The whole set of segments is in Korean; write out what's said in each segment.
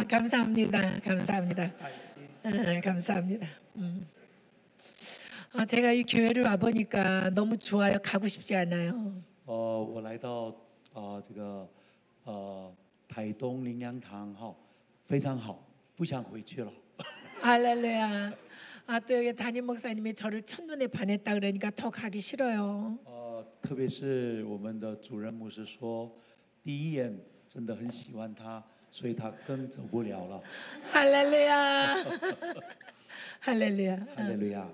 감사합니다. 감사합니다. 감사합니다. 제가 이 교회를 와 보니까 너무 좋아요. 가고 싶지 않아요. 我来到这个台东灵粮堂哈，非常好，不想回去了。 할렐루야. 또 여기 담임 목사님이 저를 첫눈에 반했다 그러니까 더 가기 싫어요. 特别是我们的主任牧师说，第一眼真的很喜欢他，所以他更走不了了。 할렐루야. 할렐루야. 할렐루야.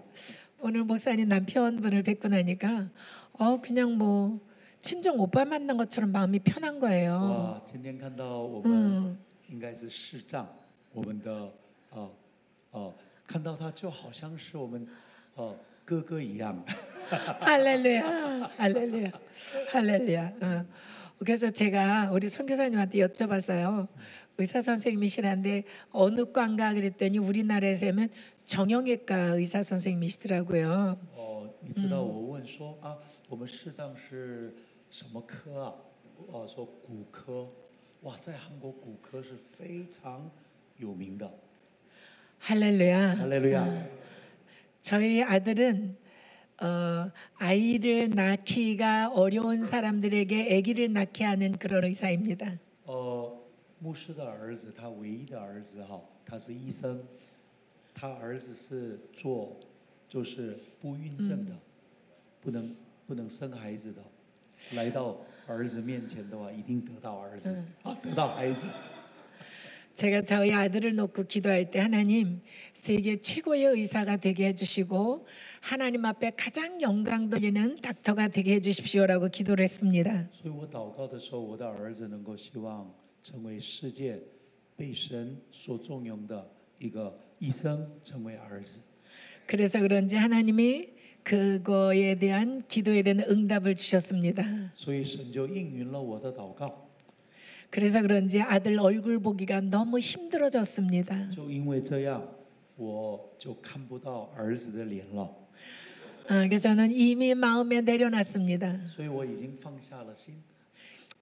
오늘 목사님 남편분을 뵙고 나니까 그냥 뭐 친정 오빠 만난 것처럼 마음이 편한 거예요. 今天看到我们应该是视障，我们的看到他就好像是我们哥哥一样。 할렐루야, 할렐루야, 할렐루야. 그래서 제가 우리 선교사님한테 여쭤봤어요. 의사 선생님이시란데 어느 과인가 그랬더니 우리나라에서는 정형외과 의사 선생님이시더라고요. 你知道我问说我们视障是什么科啊？说骨科。哇，在韩国骨科是非常有名的。 할렐루야. 할렐루야. 저희 아들은 아이를 낳기가 어려운 사람들에게 아기를 낳게 하는 그런 의사입니다. 牧师的儿子，他唯一的儿子哈，他是医生，他儿子是做就是不孕症的，不能生孩子的，来到儿子面前的话，一定得到儿子得到孩子。 제가 저희 아들을 놓고 기도할 때 하나님 세계 최고의 의사가 되게 해주시고 하나님 앞에 가장 영광 돌리는 닥터가 되게 해주십시오라고 기도를 했습니다. 所以我祷告的时候，我的儿子能够希望成为世界被神所重用的一个医生，成为儿子。 그래서 그런지 하나님이 그거에 대한 기도에 대한 응답을 주셨습니다. 所以神就应允了我的祷告。 그래서 그런지 아들 얼굴 보기가 너무 힘들어졌습니다. 就因为这样，我就看不到儿子的脸了。 그래서 저는 이미 마음에 내려놨습니다. 所以我已经放下了心。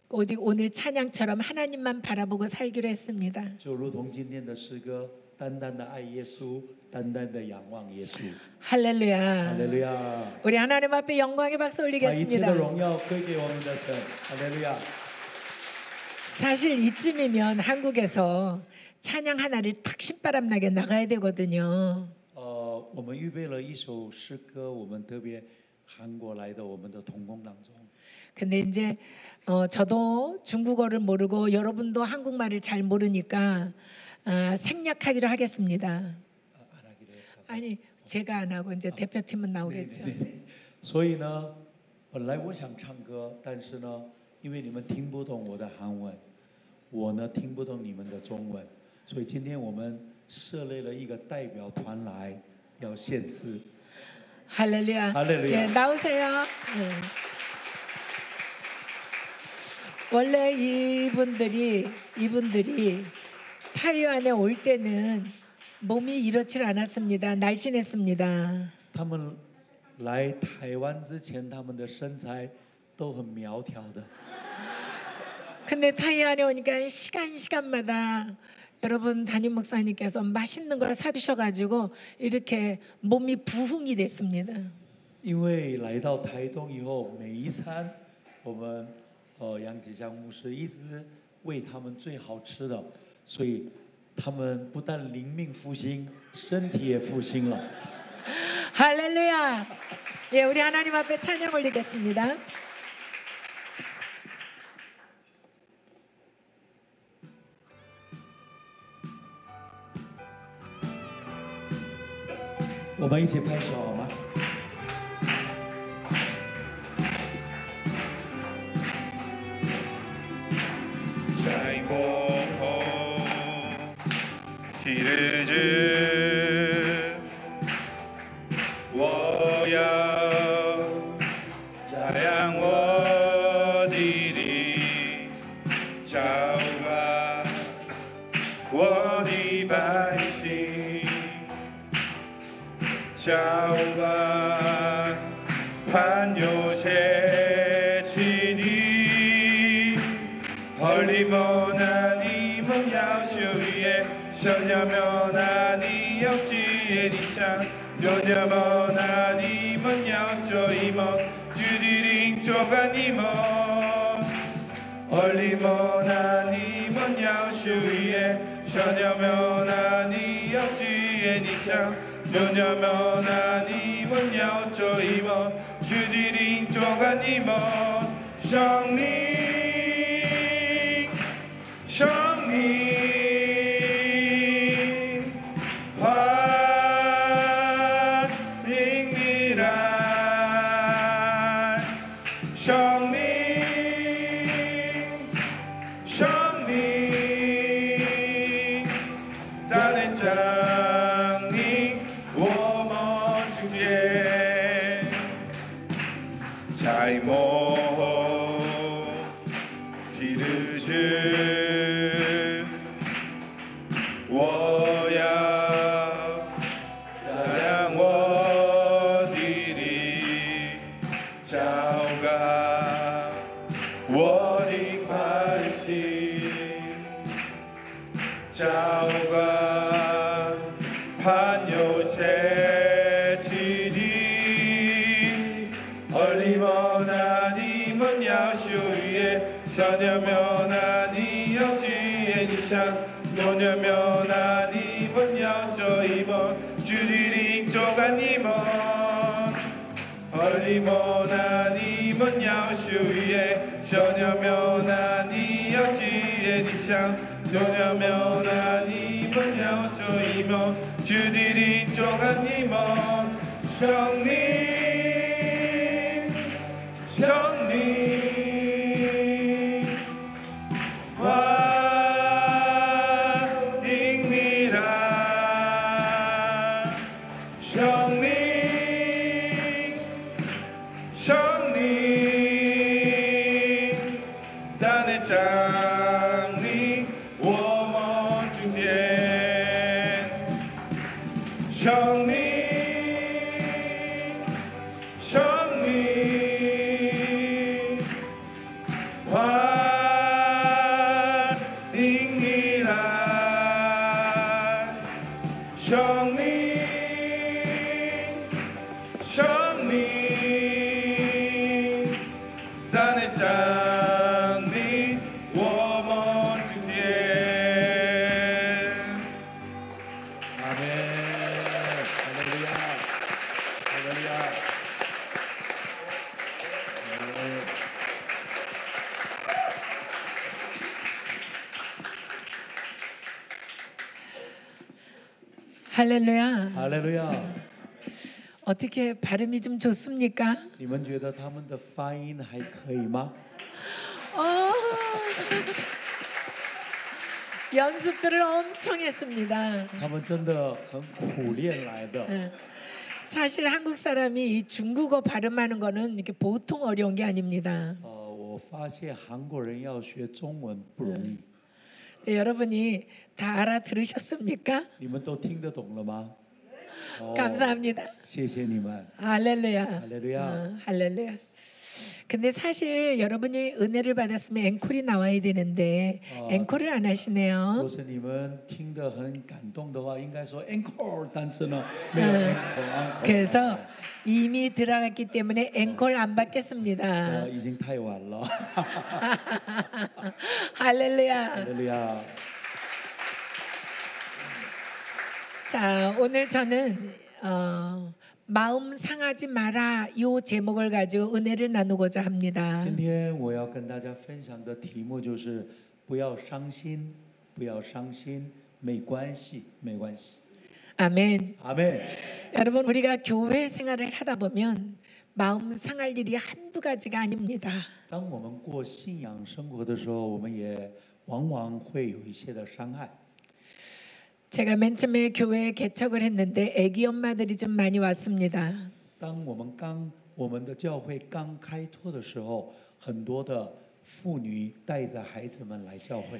오직 오늘 찬양처럼 하나님만 바라보고 살기로 했습니다. 就如同今天的诗歌，单单的爱耶稣，单单的仰望耶稣。 할렐루야. 할렐루야. 우리 하나님 앞에 영광의 박수 把一切 올리겠습니다. 的荣耀归给我们的神。할렐루야. 사실 이쯤이면 한국에서 찬양 하나를 탁 신바람나게 나가야 되거든요. 我们预备了一首诗歌，我们特别韩国来的我们的同工当中。 근데 이제 저도 중국어를 모르고 여러분도 한국말을 잘 모르니까 생략하기로 하겠습니다. 아니 제가 안 하고 이제 대표팀은 나오겠죠. 所以呢，本来我想唱歌，但是呢，因为你们听不懂我的韩文，我呢听不懂你们的中文，所以今天我们设立了一个代表团来要献诗。 할렐루야. 할렐루야. 예, 나오세요. 원래 이분들이 타이완에 올 때는 몸이 이렇지 않았습니다. 날씬했습니다. 他们来台湾之前，他们的身材都很苗条的。 근데 타이완에 오니까 시간마다 여러분 담임 목사님께서 맛있는 걸 사주셔가지고 이렇게 몸이 부흥이 됐습니다. 因为来到台东以后，每一餐我们杨吉祥牧师一直为他们最好吃的，所以他们不但灵命复兴，身体也复兴了。 할렐루야. 예, 우리 하나님 앞에 찬양 올리겠습니다.我们一起拍手好吗？ 티르즈 워야 자양 워디리 자우가 워디 바이시 자우가 판요세 치디 헐리버나니 몸야 鸟秀耶，小鸟苗那里有几夜的香，有鸟苗那里么鸟做一梦，주디링做个你梦，얼리么那里么鸟秀耶，小鸟苗那里有几夜的香，有鸟苗那里么鸟做一梦，주디링做个你梦，胜利。胜利，欢迎你来，胜利，胜利，大能降临我们中间，在梦提日去。我要照亮我的力，照亮我的百姓，照亮盼有些基地。얼리么那你们要修业，小鸟苗那你要记忆的香。有鸟苗那你们要做一梦，주디링做个你梦，얼리么那你们要修业，小鸟苗那你要记忆的香，有鸟苗那你们要做一梦，주디링做个你梦，胜利，胜利。降临我们中间，胜利，胜利，欢迎你来，胜利，胜利，大能降临。我们中间，阿门，哈利路亚，哈利路亚。할렐루야. 哈利路亚。 어떻게 발음이 좀 좋습니까? 你们觉得他们的发音还可以吗？ 연습들을 엄청 했습니다. 他们真的很苦练来的。 사실 한국 사람이 이 중국어 발음하는 거는 이렇게 보통 어려운 게 아닙니다. 我发现韩国人要学中文不容易。 네, 여러분이 다 알아들으셨습니까? 你们都听得懂了吗？ 감사합니다. 谢谢你们。 할렐루야. 할렐루야. 할렐루야. 근데 사실 여러분이 은혜를 받았으면 앵콜이 나와야 되는데 앵콜을 안 如 하시네요. 果是你们听得很感动的话，应该说 encore， 但是呢，没有 encore。 그래서 이미 들어갔기 때문에 앵콜 안 받겠습니다. 已经太晚了。 할렐루야. 哈利路亚。 자, 오늘 저는 마음 상하지 마라 요 제목을 가지고 은혜를 나누고자 합니다. 今天我要跟大家分享的题目就是不要伤心，不要伤心，没关系，没关系。 아멘. 아멘. 여러분 우리가 교회 생활을 하다 보면 마음 상할 일이 한두 가지가 아닙니다. 当我们过信仰生活的时候，我们也往往会有一些的伤害。 제가 맨 처음에 교회에 개척을 했는데 아기 엄마들이 좀 많이 왔습니다. 当我们的教会刚开拓的时候，很多的妇女带着孩子们来教会。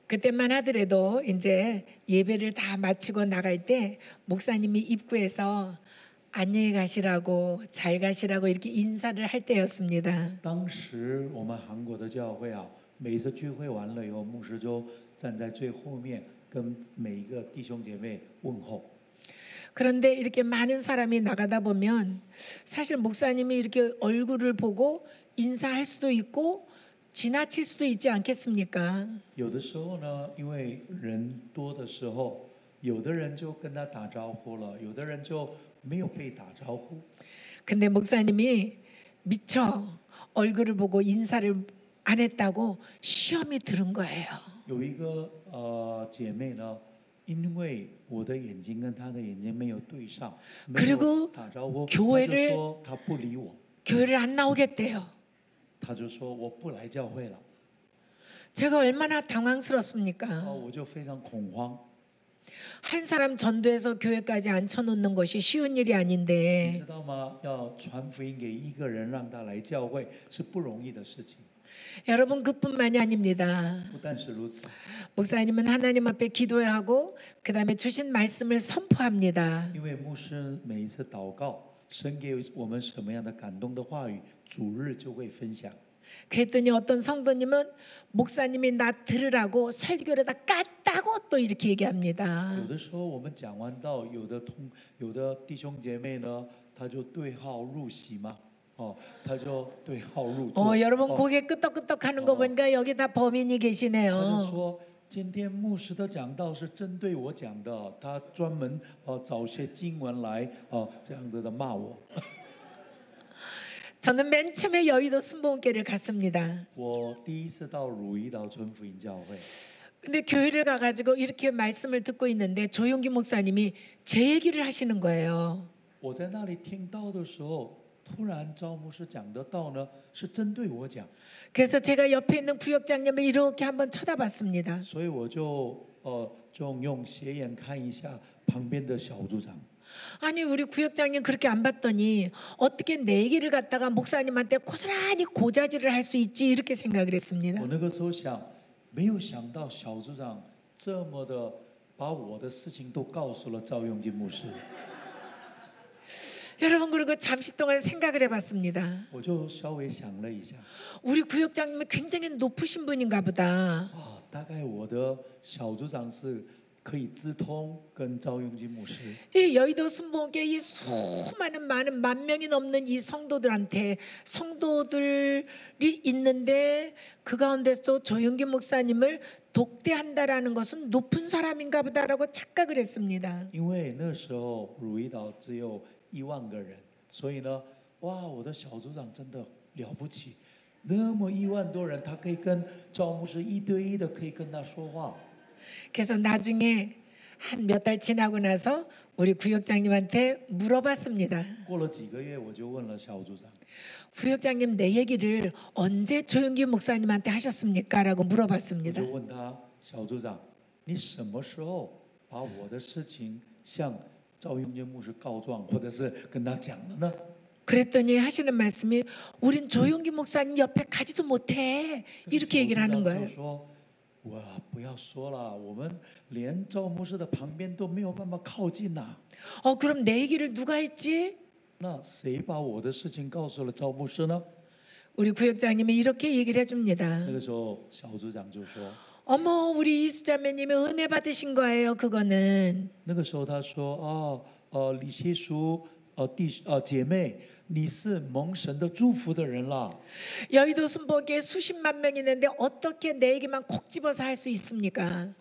그때만 하더라도 이제 예배를 다 마치고 나갈 때 목사님이 입구에서 안녕히 가시라고 잘 가시라고 이렇게 인사를 할 때였습니다. 当时我们韩国的教会啊，每次聚会完了以后，牧师就站在最后面，跟每一个弟兄姐妹问候。 그런데 이렇게 많은 사람이 나가다 보면 사실 목사님이 이렇게 얼굴을 보고 인사할 수도 있고 지나칠 수도 있지 않겠습니까? 有的时候呢，因为人多的时候，有的人就跟他打招呼了，有的人就没有被打招呼。 근데 목사님이 미처 얼굴을 보고 인사를 안 했다고 시험이 들은 거예요. 有一个姐妹呢，因为我的眼睛跟她的眼睛没有对上，没有打招呼，她就说她不理我， 교회를 안 나오겠대요. 她就说我不来教会了。 제가 얼마나 당황스럽습니까? 我就非常恐慌。 한 사람 전도해서 교회까지 앉혀놓는 것이 쉬운 일이 你 아닌데 知道吗？要传福音给一个人，让他来教会是不容易的事情。 여러분 그뿐만이 아닙니다. 不但是如此， 목사님은 하나님 앞에 기도해야 하고 그 다음에 주신 말씀을 선포합니다. 因为牧师每一次祷告，神给我们什么样的感动的话语，主日就会分享。 그랬더니 어떤 성도님은 목사님이 나 들으라고 설교를 다 깠다고 또 이렇게 얘기합니다. 有的时候我们讲完道，有的弟兄姐妹呢，他就对号入席嘛，他就对号入座。 여러분 고개 끄덕끄덕하는 거 보니까 여기 다 범인이 他就 계시네요. 说，今天牧师的讲道是针对我讲的，他专门找些经文来这样子的骂我。 저는 맨 처음에 여의도 순복음교회를 갔습니다. 我第一次到汝矣岛村福音教会， 근데 교회를 가가지고 이렇게 말씀을 듣고 있는데 조용기 목사님이 제 얘기를 하시는 거예요. 我在那里听到的时候，突然赵牧师讲的道呢，是针对我讲， 그래서 제가 옆에 있는 구역장님을 이렇게 한번 쳐다봤습니다. 所以我就用斜眼看一下旁边的小组长。 아니 우리 구역장님 그렇게 안 봤더니 어떻게 내 얘기를 갖다가 목사님한테 고스란히 고자질을 할 수 있지 이렇게 생각을 했습니다. 我那个时候想，没有想到小组长这么的把我的事情都告诉了赵永金牧师。 여러분 그리고 잠시 동안 생각을 해봤습니다. 我就稍微想了一下， 우리 구역장님이 굉장히 높으신 분인가 보다. 大概我的小组长是可以直通跟赵永金牧师。 이 여의도 순복음교회 이 수많은 많은 만 명이 넘는 이 성도들한테 성도들이 있는데 그 가운데서도 조용기 목사님을 독대한다라는 것은 높은 사람인가 보다라고 착각을 했습니다. 因为那时候汝矣岛只有10000个人，所以呢，哇，我的小组长真的了不起，那么10000多人，他可以跟赵牧师1对1的可以跟他说话。 그래서 나중에 한 몇 달 지나고 나서 우리 구역장님한테 물어봤습니다. 过了几个月，我就问了小组长， 구역장님 내 얘기를 언제 조용기 목사님한테 하셨습니까? 라고 我 물어봤습니다. 就问他，小组长，你什么时候把我的事情向赵永金牧师告状，或者是跟他讲了呢？ 그랬더니 하시는 말씀이 우린 조용기 목사님 옆에 가지도 못해 이렇게 얘기를 하는 就 거예요. 说，哇，不要说了，我们连赵牧师的旁边都没有办法靠近呐。 그럼 내 얘기를 누가 했지? 那谁把我的事情告诉了赵牧师呢？ 우리 구역장님이 이렇게 얘기를 해줍니다. 那个时候小组长就说， 어머 우리 이수자매님이 은혜 받으신 거예요 그거는. 那个时候他说，李希淑，姐妹，你是蒙神的祝福的人啦。 여의도 순복에 수십만 명이 있는데 어떻게 내 얘기만 콕 집어서 할 수 있습니까?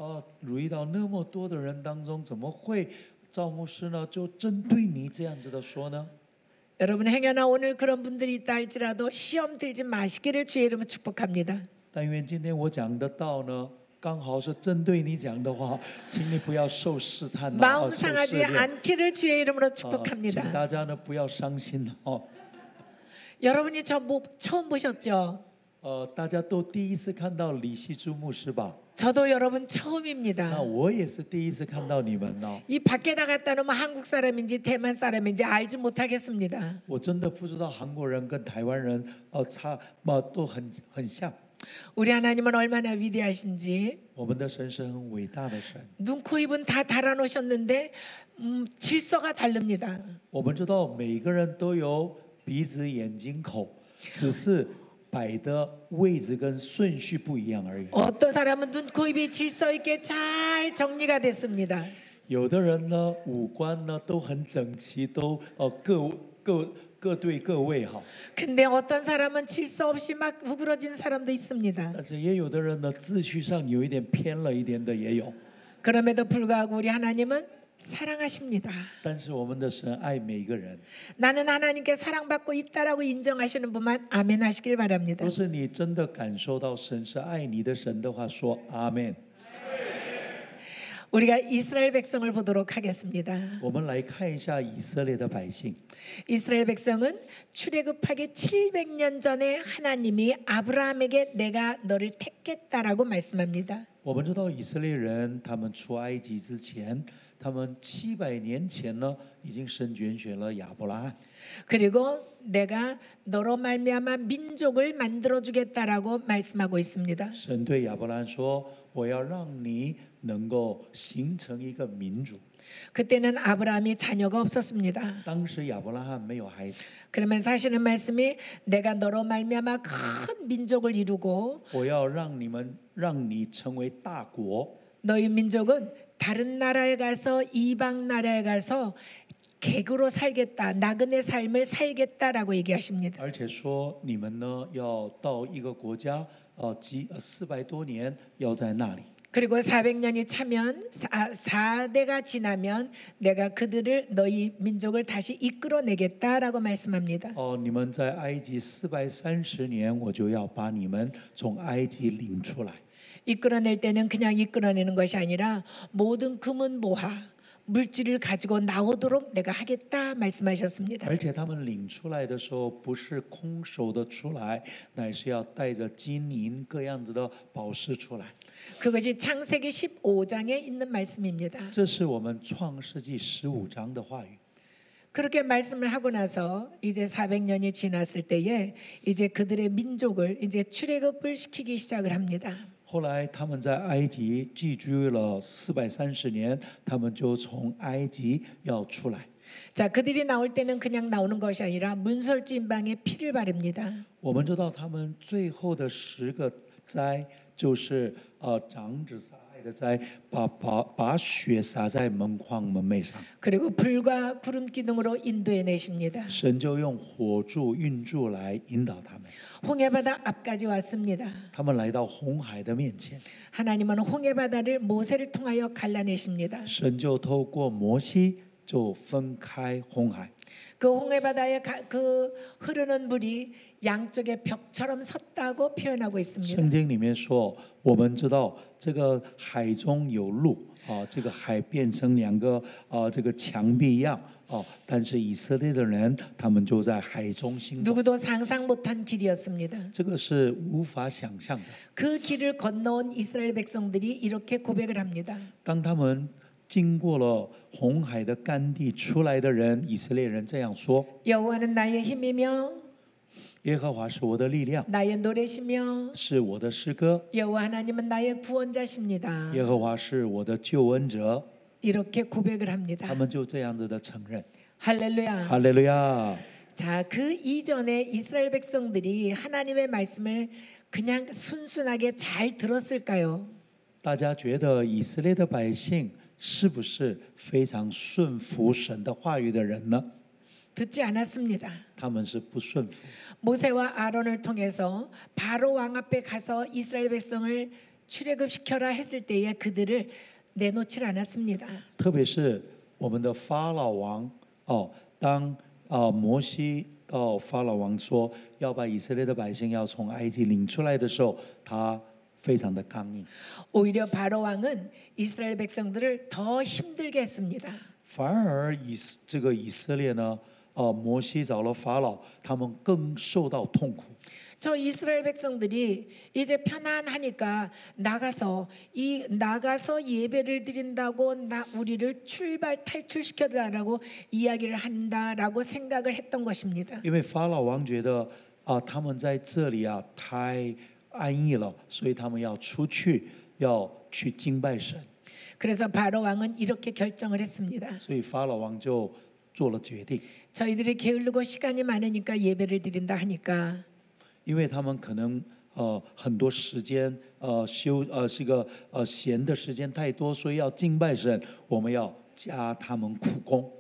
汝矣岛那么多的人当中，怎么会赵牧师呢就针对你这样子的说呢？ 여러분 행여나 오늘 그런 분들이 있다 할지라도 시험 들지 마시기를 주의 이름으로 축복합니다. 但愿今天我讲的道呢，刚好是针对你讲的话，请你不要受试探， 마음 受试 상하지 炼。 않기를 주의 이름으로 请 축복합니다. 大家呢不要伤心哦。 여러분이 저 처음 보셨죠? 大家都第一次看到李希珠牧师吧？ 저도 여러분 那 처음입니다. 我也是第一次看到你们哦。 이 밖에 나갔다 놓으면 한국 사람인지 대만 사람인지 알지 못하겠습니다. 我真的不知道韩国人跟台湾人都很像。 우리 하나님은 얼마나 위대하신지. 我们的神是很伟大的神。 눈, 코, 입은 다 달아놓으셨는데 질서가 다릅니다. 我们知道每个人都有鼻子、眼睛、口，只是摆的位置跟顺序不一样而已。 어떤 사람은 눈, 코, 입이 질서 있게 잘 정리가 됐습니다. 有的人呢，五官呢都很整齐，都各对各位哈。 근데 어떤 사람은 질서 없이 막 우그러진 사람도 있습니다. 但是也有的人呢，秩序上有一点偏了一点的也有。 그럼에도 불구하고 우리 하나님은 사랑하십니다. 但是我们的神爱每一个人， 나는 하나님께 사랑받고 있다라고 인정하시는 분만 아멘 하시길 바랍니다. 若是你真的感受到神是爱你的神的话，说阿门。 우리가 이스라엘 백성을 보도록 하겠습니다. 我们来看一下以色列的百姓。 이스라엘 백성은 출애굽하기 700년 전에 하나님이 아브라함에게 내가 너를 택했다라고 말씀합니다. 我们知道以色列人，他们出埃及之前，他们700年前呢，已经神拣选了亚伯拉罕。 그리고 내가 너로 말미암아 민족을 만들어 주겠다라고 말씀하고 있습니다. 神对亚伯拉罕说：“我要让你能够形成一个民族。” 그때는 아브라함이 자녀가 없었습니다. 当时亚伯拉罕没有孩子， 그러면서 하시는 말씀이 내가 너로 말미암아 큰 민족을 이루고 我要让你成为大国。 너희 민족은 다른 나라에 가서 이방 나라에 가서 객으로 살겠다, 나그네 삶을 살겠다라고 얘기하십니다. 而且说你们呢要到一个国家，400多年要在那里。 그리고 400년이 차면 4대가 지나면 내가 그들을 너희 민족을 다시 이끌어내겠다라고 말씀합니다. 你们在埃及430年，我就要把你们从埃及领出来。 이끌어낼 때는 그냥 이끌어내는 것이 아니라 모든 금은 모하 물질을 가지고 나오도록 내가 하겠다 말씀하셨습니다. 而且他们领出来的时候，不是空手的出来，乃是要带着金银各样子的宝石出来。 그것이 창세기 15장에 있는 말씀입니다. 这是我们创世纪15章的话语。 그렇게 말씀을 하고 나서 이제 400년이 지났을 때에 이제 그들의 민족을 이제 출애굽을 시키기 시작을 합니다. 后来他们在埃及寄居了430年，他们就从埃及要出来。 자, 그들이 나올 때는 그냥 나오는 것이 아니라 문설주인방에 피를 바릅니다. 我们知道他们最后的10个灾就是长子撒爱的灾，把血洒在门框门楣上。 그리고 불과 구름 기둥으로 인도해 내십니다. 神就用火柱、运柱来引导他们。 홍해바다 앞까지 왔습니다. 他们来到红海的面前， 하나님은 홍해바다를 모세를 통하여 갈라내십니다. 神就透过摩西就分开红海。 그 홍해바다에 그 흐르는 물이 양쪽에 벽처럼 섰다고 표현하고 있습니다. 圣经里面说，我们知道这个海中有路这个海变成2个这个墙壁一样但是以色列的人他们就在海中行走。 누구도 상상 못한 길이었습니다. 这个是无法想象的。 그 길을 건너온 이스라엘 백성들이 이렇게 고백을 합니다. 当他们经过了红海的干地出来的人，以色列人这样说： 여호와는 나의 힘이며 耶和华是我的力量， 나의 노래시며 是我的诗歌， 여호와 하나님은 나의 구원자십니다. 耶和华是我的救恩者。 이렇게 고백을 합니다. 他们就这样子的承认。 할렐루야. 哈利路亚！ 자, 그 이전에 이스라엘 백성들이 하나님의 말씀을 그냥 순순하게 잘 들었을까요? 大家觉得以色列的百姓是不是非常顺服神的话语的人呢？ 듣지 않았습니다. 他们是不顺服。 모세와 아론을 통해서 바로 왕 앞에 가서 이스라엘 백성을 출애굽시켜라 했을 때에 그들을 내놓질 않았습니다. 特别是我们的法老王当摩西到法老王说要把以色列的百姓要从埃及领出来的时候，他非常的刚硬。 오히려 바로 왕은 이스라엘 백성들을 더 힘들게 했습니다. 反而这个以色列呢，摩西找了法老，他们更受到痛苦。 저 이스라엘 백성들이 이제 편안하니까 나가서 예배를 드린다고 우리를 탈출시켜달라고 이야기를 한다라고 생각을 했던 것입니다. 因为法老王觉得他们在这里太安逸了，所以他们要出去，要去敬拜神。 그래서 바로 왕은 이렇게 결정을 했습니다. 所以法老王就做了决定， 저희들이 게으르고 시간이 많으니까 예배를 드린다 하니까 因为他们可能很多时间这个闲的时间太多，所以要敬拜神，我们要加他们苦工。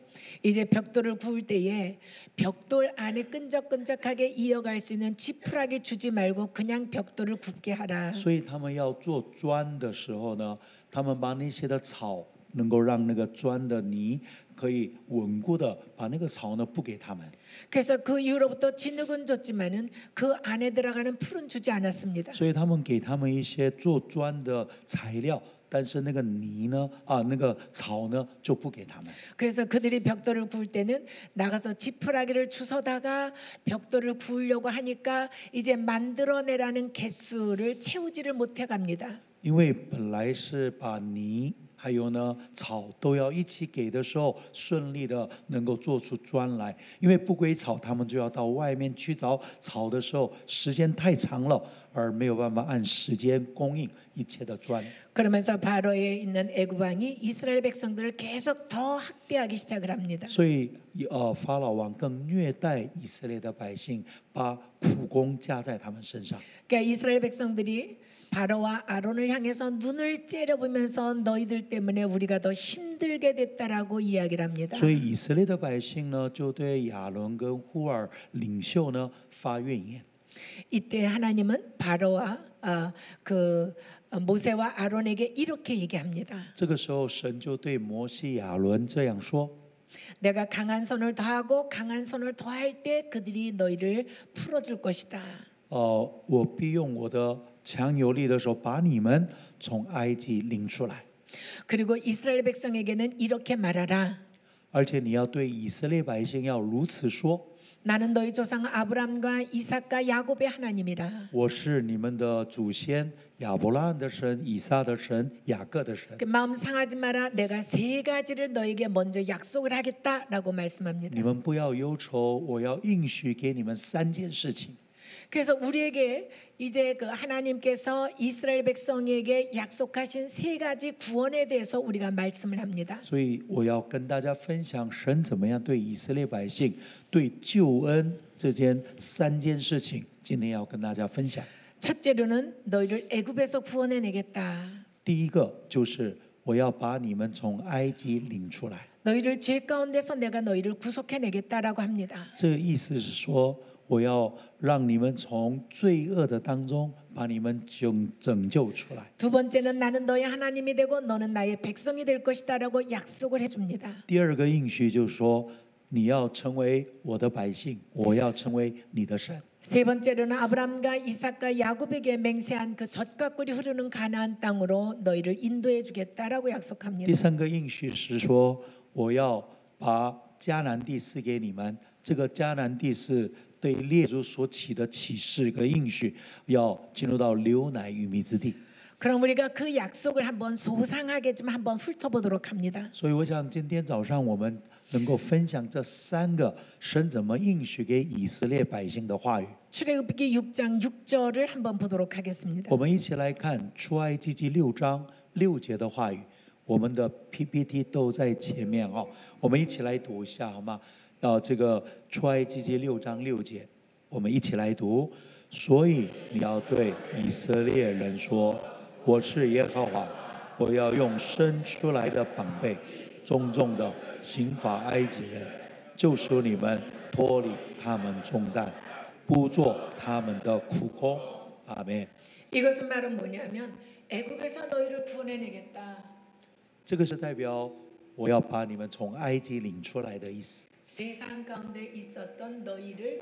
이제 벽돌을 구울 때에 벽돌 안에 끈적끈적하게 이어갈 수 있는 지푸라기 주지 말고 그냥 벽돌을 굽게 하라. 所以他们要做砖的时候呢，他们把那些的草能够让那个砖的泥可以稳固的把那个草呢不给他们。 그래서 그 이후로부터 진흙은 줬지만은 그 안에 들어가는 풀은 주지 않았습니다. 所以他们给他们一些做砖的材料。 但是那个泥呢，那个草呢，就不给他们。 그래서 그들이 벽돌을 구울 때는 나가서 지푸라기를 주워다가 벽돌을 구우려고 하니까 이제 만들어내라는 개수를 채우지를 못해 갑니다. 因为本来是把泥还有呢草都要一起给的时候，顺利的能够做出砖来。因为不归草，他们就要到外面去找草的时候，时間太长了，而没有办法按时间供应一切的砖。 그러면서 바로에 있는 애굽 왕이 이스라엘 백성들을 계속 더 학대하기 시작을 합니다. 所以法老王更虐待以色列的百姓，把苦工加在他们身上。 그러니까 이스라엘 백성들이 바로와 아론을 향해서 눈을 째려보면서 너희들 때문에 우리가 더 힘들게 됐다라고 이야기를 합니다. 所以以色列的百姓呢，就对亚伦跟户尔领袖呢发怨言。 이때 하나님은 바로와 모세와 아론에게 이렇게 얘기합니다. 这个时候，神就对摩西、亚伦这样说： 내가 강한 손을 더하고 강한 손을 더할 때 그들이 너희를 풀어줄 것이다. 我必用我的强有力的手把你们从埃及领出来。 그리고 이스라엘 백성에게는 이렇게 말하라. 而且你要对以色列百姓要如此说： 나는 너희 조상 아브람과 이삭과 야곱의 하나님이라. 我是你们的祖先亚伯拉罕的神、以撒的神、雅各的神。 마음 상하지 마라. 내가 세 가지를 너에게 먼저 약속을 하겠다라고 말씀합니다. 你们不要忧愁，我要应许给你们3件事情。 그래서 우리에게 이제 그 하나님께서 이스라엘 백성에게 약속하신 세 가지 구원에 대해서 우리가 말씀을 합니다. 所以我要跟大家分享神怎么样对以色列百姓、对救恩这3件事情，今天要跟大家分享。 첫째로는 너희를 애굽에서 구원해내겠다. 第一个就是我要把你们从埃及领出来。 너희를 죄 가운데서 내가 너희를 구속해내겠다라고 합니다. 这个意思是说，我要让你们从罪恶的当中把你们拯救出来。 두 번째는 나는 너의 하나님이 되고 너는 나의 백성이 될 것이다라고 약속을 해줍니다. 第二个应许就是说，你要成为我的百姓，我要成为你的神。 세 번째로는 아브람과 이삭과 야곱에게 맹세한 그 젖과 꿀이 흐르는 가나안 땅으로 너희를 인도해 주겠다라고 약속합니다. 第三个应许是说，我要把迦南地赐给你们。这个迦南地是对列祖所起的启示和应许，要进入到流奶与蜜之地。 그럼 우리가 그 약속을 한번 소상하게 좀 한번 훑어보도록 합니다. 所以我想今天早上我们能够分享这3个神怎么应许给以色列百姓的话语。 출애굽기 6장 6절을 한번 보도록 하겠습니다. 我们一起来看出埃及记6章6节的话语。我们的 PPT 都在前面哦，我们一起来读一下好吗？这个出埃及记6章6节，我们一起来读。所以你要对以色列人说：我是耶和华，我要用生出来的膀臂，重重的刑罚埃及人，救赎你们，脱离他们重担，不做他们的苦工。阿们。 이것은 바로 뭐냐면 애굽에서 너희를 구원해내겠다. 这个是代表我要把你们从埃及领出来的意思。 세상 가운데 있었던 너희를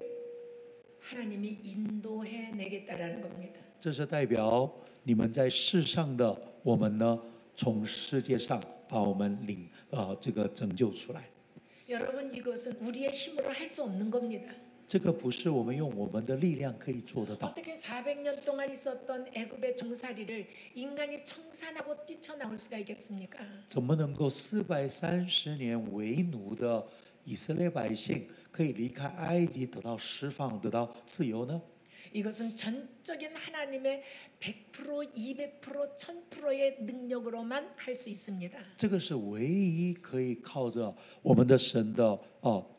하나님이 인도해내겠다라는 겁니다. 这是代表你们在世上的我们呢，从世界上把我们这个拯救出来。 여러분 이것은 우리의 힘으로 할 수 없는 겁니다. 这个不是我们用我们的力量可以做得到。 어떻게 400년 동안 있었던 애굽의 종살이를 인간이 청산하고 뛰쳐나올 수가 있겠습니까? 怎么能够430年为奴的以色列百姓可以离开埃及，得到释放，得到自由呢？ 이것은 전적인 하나님의 100%, 200%, 1000%의 능력으로만 할 수 있습니다. 这个是唯一可以靠着我们的神的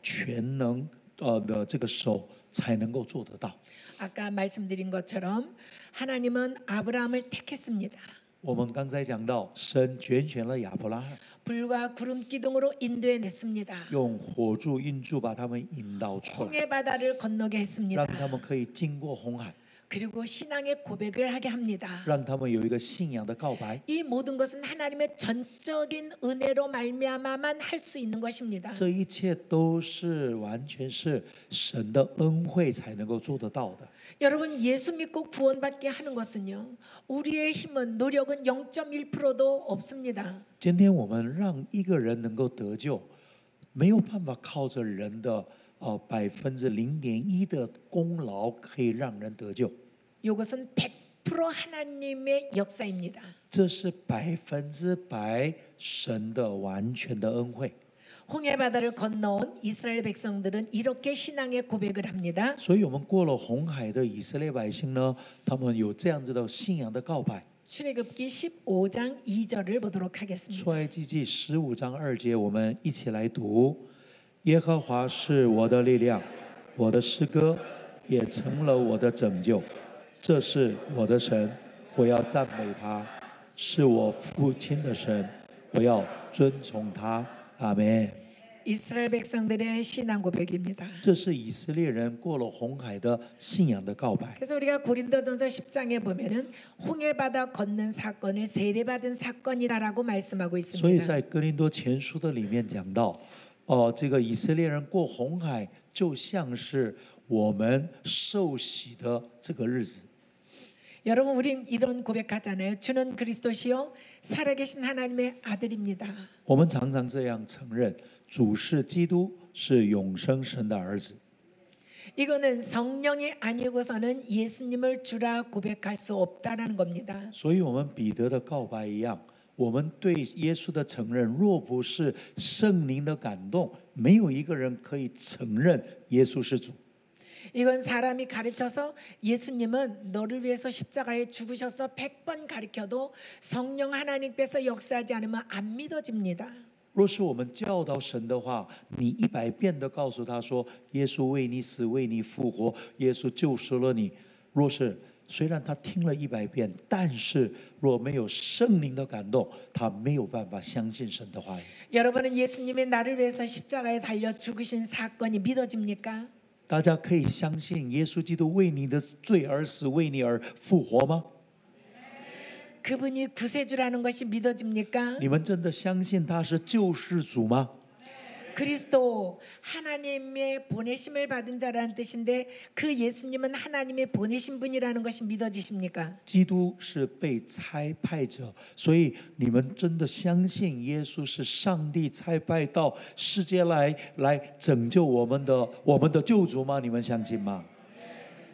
全能的这个手才能够做得到。 아까 말씀드린 것처럼 하나님은 아브라함을 택했습니다. 我们刚才讲到，神拣选了亚伯拉罕， 불과 구름 기둥으로 인도해냈습니다. 用火柱、印柱把他们引导出来， 홍해 바다를 건너게 했습니다. 让他们可以经过红海， 그리고 신앙의 고백을 하게 합니다. 让他们有一个信仰的告白。 이 모든 것은 하나님의 전적인 은혜로 말미암아만 할 수 있는 것입니다. 这一切都是完全是神的恩惠才能够做得到的。 여러분 예수 믿고 구원받게 하는 것은요. 우리의 힘은 노력은 0.1%도 없습니다. 今天我们让一个人能够得救，没有办法靠着人的0.1%的功劳可以让人得救。 이것은 100% 하나님의 역사입니다. 这是100%神的完全的恩惠。 홍해 바다를 건너온 이스라엘 백성들은 이렇게 신앙의 고백을 합니다. 所以我们过了红海的以色列百姓呢，他们有这样子的信仰的告白。 출애굽기 15장 2절을 보도록 하겠습니다. 出埃及记15章2节，我们一起来读：耶和华是我的力量，我的诗歌也成了我的拯救。这是我的神，我要赞美他，是我父亲的神，我要尊崇他。阿门。 이스라엘 백성들의 신앙 고백입니다. 这是以色列人过了红海的信仰的告白。 그래서 우리가 고린도전서 10장에 보면은 홍해 바다 건넌 사건을 세례받은 사건이다라고 말씀하고 所以 있습니다. 在哥林多前书的里面讲到，这个以色列人过红海就像是我们受洗的这个日子。 여러분 우린 이런 고백하잖아요. 주는 그리스도시요 살아계신 하나님의 아들입니다. 我们常常这样承认，主是基督，是永生神的儿子。 이거는 성령이 아니고서는 예수님을 주라 고백할 수 없다라는 겁니다. 所以，我们彼得的告白一样，我们对耶稣的承认，若不是圣灵的感动，没有一个人可以承认耶稣是主。 이건 사람이 가르쳐서 예수님은 너를 위해서 십자가에 죽으셔서 100번 가르쳐도 성령 하나님께서 역사하지 않으면 안 믿어집니다. 若是我们教导神的话，你100遍的告诉他说，耶稣为你死，为你复活，耶稣救赎了你。若是虽然他听了100遍，但是若没有圣灵的感动，他没有办法相信神的话语。 여러분은 예수님이 나를 위해서 십자가에 달려 죽으신 사건이 믿어집니까? 大家可以相信耶稣基督为你的罪而死，为你而复活吗？ 그분이 구세주라는 것이 믿어집니까? 你们真的相信他是救世主吗？ 그리스도 하나님의 보내심을 받은 자라는 뜻인데 그 예수님은 하나님의 보내신 분이라는 것이 믿어지십니까? 基督是被差派者，所以你们真的相信耶稣是上帝差派到世界来拯救我们的救主吗？你们相信吗？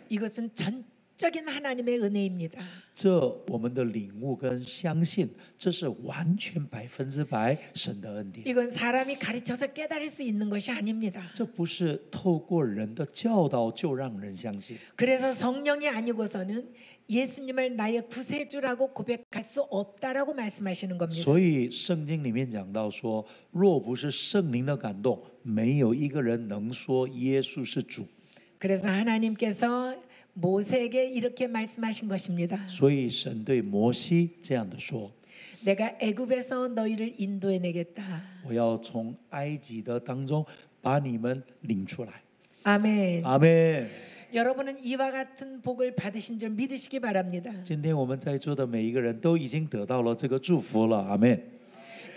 이것은 전적인 하나님의 은혜입니다. 这我们的领悟跟相信，这是完全100%神的恩典。 이건 사람이 가르쳐서 깨달을 수 있는 것이 아닙니다. 这不是透过人的教导就让人相信。 그래서 성령이 아니고서는 예수님을 나의 구세주라고 고백할 수 없다라고 말씀하시는 겁니다. 所以圣经里面讲到说，若不是圣灵的感动，没有一个人能说耶稣是主。 그래서 하나님께서 모세에게 이렇게 말씀하신 것입니다. 所以神对摩西这样的说： 내가 애굽에서 너희를 인도해 내겠다. 我要从埃及的当中把你们领出来。 아멘. 阿门。 여러분은 이와 같은 복을 받으신 줄 믿으시기 바랍니다. 今天我们在座的每一个人都已经得到了这个祝福了。阿门。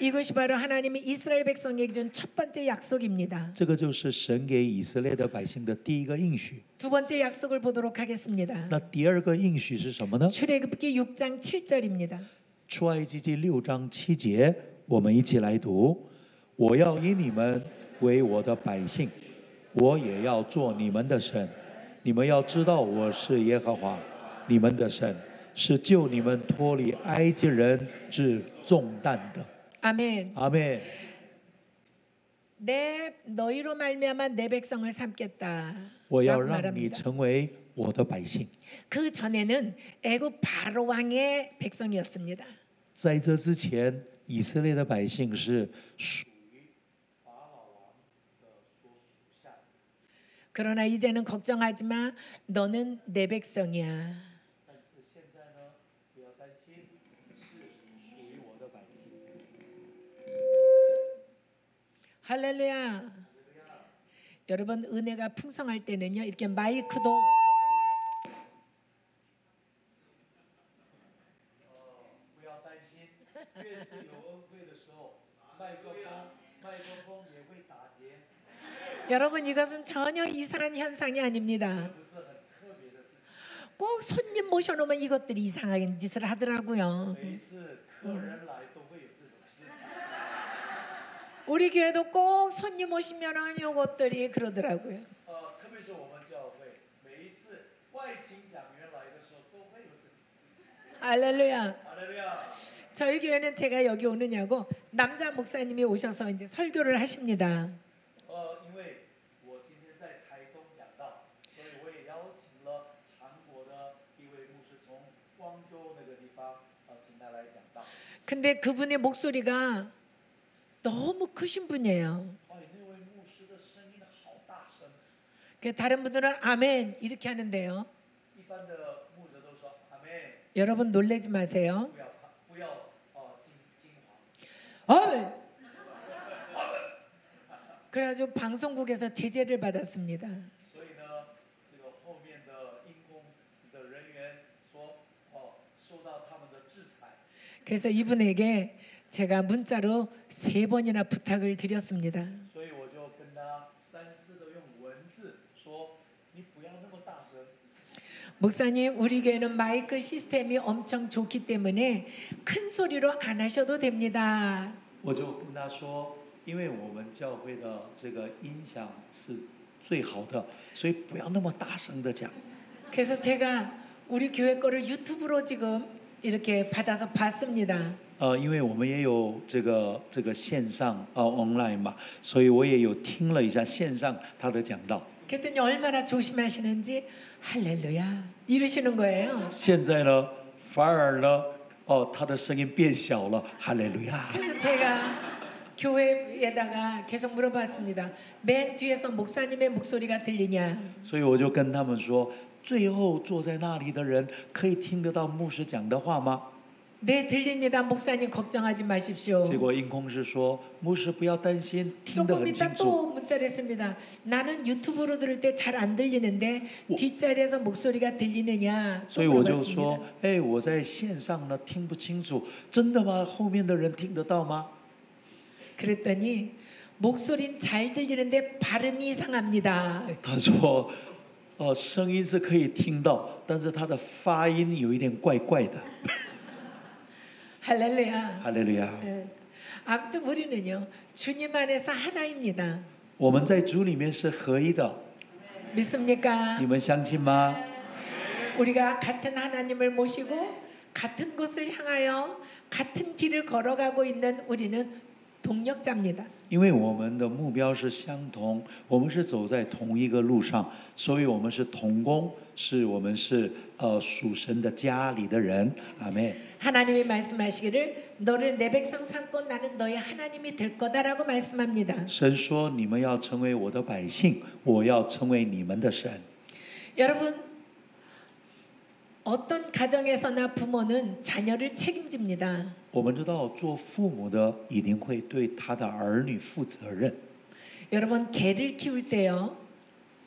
이것이 바로 하나님이 이스라엘 백성에게 준 첫 번째 약속입니다. 这个就是神给以色列的百姓的第一个应许。 두 번째 약속을 보도록 하겠습니다. 那第二个应许是什么呢？ 출애굽기 6장 7절입니다. 出埃及记6章7节，我们一起来读：我要以你们为我的百姓，我也要做你们的神。你们要知道，我是耶和华，你们的神，是救你们脱离埃及人之重担的。 아멘. 阿门。 내 너희로 말미암아 내 백성을 삼겠다. 我要 라고 让你 말합니다. 成为我的百姓。 그 전에는 애굽 바로 왕의 백성이었습니다. 在这之前，以色列的百姓是属 그 그러나 이제는 걱정하지 마. 너는 내 백성이야. 但是现在呢，不要担心，是属于我的百姓。 할렐루야. 여러분 은혜가 풍성할 때는요 이렇게 마이크도 不要担心，越是有恩惠的时候，麦克风也会打结， 여러분 이것은 전혀 이상한 현상이 아닙니다. 不是很特别的事情。 꼭 손님 모셔놓으면 이것들이 이상한 짓을 하더라고요. 每一次客人来都会有这种事。 우리 교회도 꼭 손님 오시면은 요것들이 그러더라고요. 特别是我们教会，每一次外勤讲员来的时候，都会有这种事情。 할렐루야. 哈利路亚！ 저희 교회는 제가 여기 오느냐고 남자 목사님이 오셔서 이제 설교를 하십니다. 因为我今天在台东讲道，所以我也邀请了韩国的一位牧师从光州那个地方请他来讲道。 근데 그분의 목소리가 너무 크신 분이에요. 那位牧师的声音好大声， 그 다른 분들은 아멘 이렇게 하는데요. 一般的牧者都说阿门， 여러분 놀라지 마세요. 不要惊慌。 아멘. 그래가지고 방송국에서 제재를 받았습니다. 所以呢，这个后面的音控的人员说，受到他们的制裁。 그래서 이분에게 제가 문자로 3번이나 부탁을 드렸습니다. 所以我就跟他3次的用文字说，你不要那么大声。 목사님, 우리 교회는 마이크 시스템이 엄청 좋기 때문에 큰 소리로 안 하셔도 됩니다. 我就跟他说，因为我们教会的这个音响是最好的，所以不要那么大声的讲。 그래서 제가 우리 교회 거를 유튜브로 지금 이렇게 받아서 봤습니다. 因为我们也有这个线上online 嘛，所以我也有听了一下线上他的讲道。 그랬더니 얼마나 조심하시는지 할렐루야 이러시는 거예요. 现在呢，反而呢，他的声音变小了，哈利路亚。 그래서 제가 교회에다가 계속 물어봤습니다. 맨 뒤에서 목사님의 목소리가 들리냐? 所以我就跟他们说，最后坐在那里的人可以听得到牧师讲的话吗？ 네, 들립니다. 목사님 걱정하지 마십시오. 结果音控是说，牧师不要担心，听得 조금 很 이따 清楚。 또 문자를 했습니다. 나는 유튜브로 들을 때 잘 안 들리는데 뒷자리에서 목소리가 들리느냐? 所以我就说，我在线上呢听不清楚，真的吗？后面的人听得到吗？ 그랬더니 목소리는 잘 들리는데 발음이 이상합니다. 他说，声音是可以听到，但是他的发音有一点怪怪的。 할렐루야. 哈利路亚！ 아무튼 우리는요 주님 안에서 하나입니다. 我们在主里面是合一的， 믿습니까? 你们相信吗？ 우리가 같은 하나님을 모시고 같은 곳을 향하여 같은 길을 걸어가고 있는 우리는 동력자입니다. 因为我们的目标是相同，我们是走在同一个路上，所以我们是同工，我们是属神的家里的人。阿门。 하나님이 말씀하시기를 너를 내 백성 삼고 나는 너의 하나님이 될 거다라고 말씀합니다. 神说：“你们要成为我的百姓，我要成为你们的神。” 여러분 어떤 가정에서나 부모는 자녀를 책임집니다. 我们知道，做父母的一定会对他的儿女负责任。 여러분 개를 키울 때요.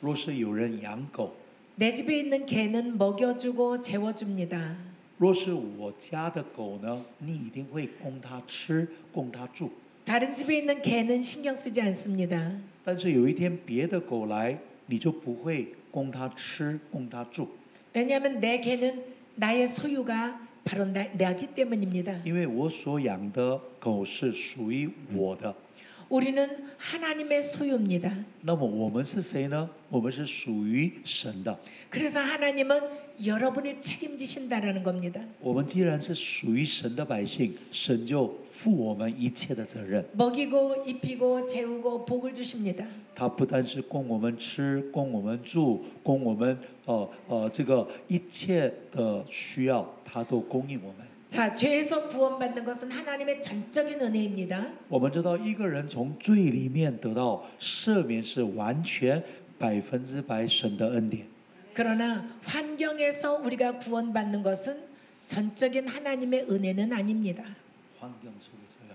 若是有人养狗， 내 집에 있는 개는 먹여주고 재워줍니다. 若是我家的狗呢，你一定会供它吃，供它住。 다른 집에 있는 개는 신경 쓰지 않습니다. 但是有一天别的狗来，你就不会供它吃，供它住。 왜냐하면 내 개는 나의 소유가 바로 나기 때문입니다. 因为我所养的狗是属于我的。 우리는 하나님의 소유입니다. 那么我们是谁呢？我们是属于神的。 그래서 하나님은 여러분을 책임지신다라는 겁니다. 我们既然是属于神的百姓，神就负我们一切的责任。 먹이고 입히고 재우고 복을 주십니다. 他不单是供我们吃，供我们住，供我们这个一切的需要，他都供应我们。 자, 죄에서 구원받는 것은 하나님의 전적인 은혜입니다. 我们知道，一个人从罪里面得到赦免是完全100%神的恩典。 그러나 환경에서 우리가 구원받는 것은 전적인 하나님의 은혜는 아닙니다. 환경 속에서요.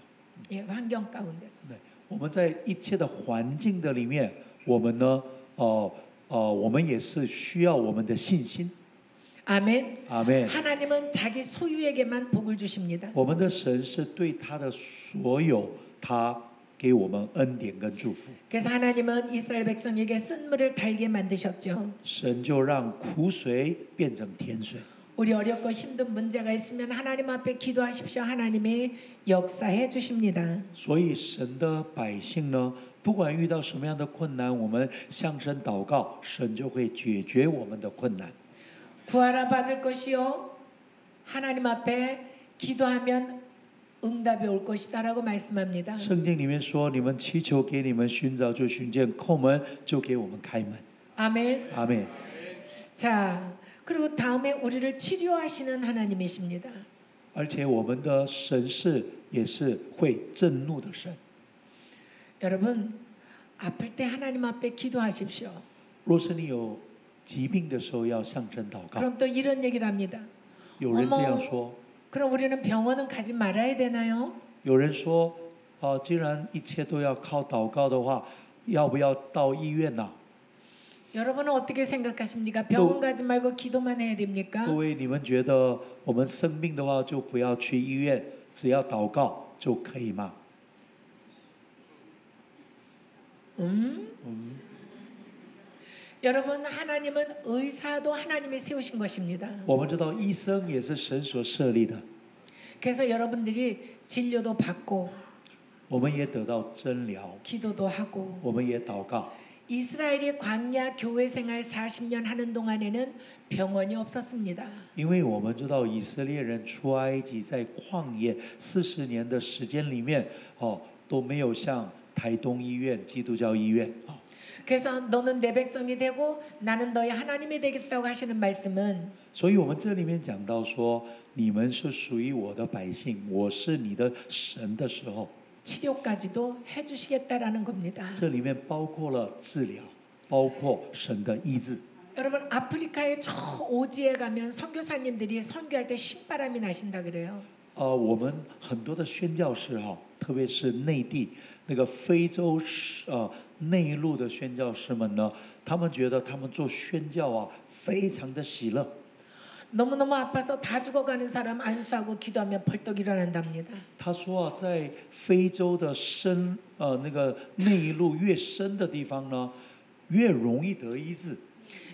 예, 환경 가운데서. 对，我们在一切的环境的里面，我们呢，我们也是需要我们的信心。 아멘. 阿门。 하나님은 자기 소유에게만 복을 주십니다. 我们的神是对他的所有，他给我们恩典跟祝福。 그래서 하나님은 이스라엘 백성에게 쓴물을 달게 만드셨죠. 神就让苦水变成甜水。 우리 어렵고 힘든 문제가 있으면 하나님 앞에 기도하십시오. 하나님이 역사해 주십니다. 所以神的百姓呢，不管遇到什么样的困难，我们向神祷告，神就会解决我们的困难。 구하라 받을 것이요 하나님 앞에 기도하면 응답이 올 것이다라고 말씀합니다. 圣经里面说：“你们祈求给你们，寻找就寻见，叩门就给我们开门。 아멘. 阿门。 자, 그리고 다음에 우리를 치료하시는 하나님이십니다. 而且我们的神是也是会震怒的神。 여러분 아플 때 하나님 앞에 기도하십시오. 若是你有疾病的时候，要向神祷告。 그럼 또 이런 얘기를 합니다. 有人这样说， 그럼 우리는 병원은 가지 말아야 되나요? 有人说，既然一切都要靠祷告的话，要不要到医院呢？ 여러분은 어떻게 생각하십니까? 병원 가지 말고 기도만 해야 됩니까? 各位，你们觉得我们生病的话，就不要去医院，只要祷告就可以吗？ 여러분 하나님은 의사도 하나님이 세우신 것입니다. 我们知道医生也是神所设立的， 그래서 여러분들이 진료도 받고 我们也得到诊疗， 기도도 하고 我们也祷告。 이스라엘이 광야 교회 생활 40년 하는 동안에는 병원이 없었습니다. 因为我们知道以色列人出埃及在旷野40年的时间里面，都没有像台东医院、基督教医院。 그래서 너는 내 백성이 되고 나는 너의 하나님이 되겠다고 하시는 말씀은 所以我们这里面讲到说，你们是属于我的百姓，我是你的神的时候， 치료까지도 해주시겠다라는 겁니다. 这里面包括了治疗，包括神的医治。 여러분 아프리카의 저 오지에 가면 선교사님들이 선교할 때 신바람이 나신다 그래요. 我们很多的宣教士特别是内地那个非洲内陆的宣教士们呢，他们觉得他们做宣教非常的喜乐。 너무너무 아파서 다 죽어가는 사람 안수하고 기도하면 벌떡 일어난답니다. 他说在非洲的那个内陆越深的地方呢，越容易得医治。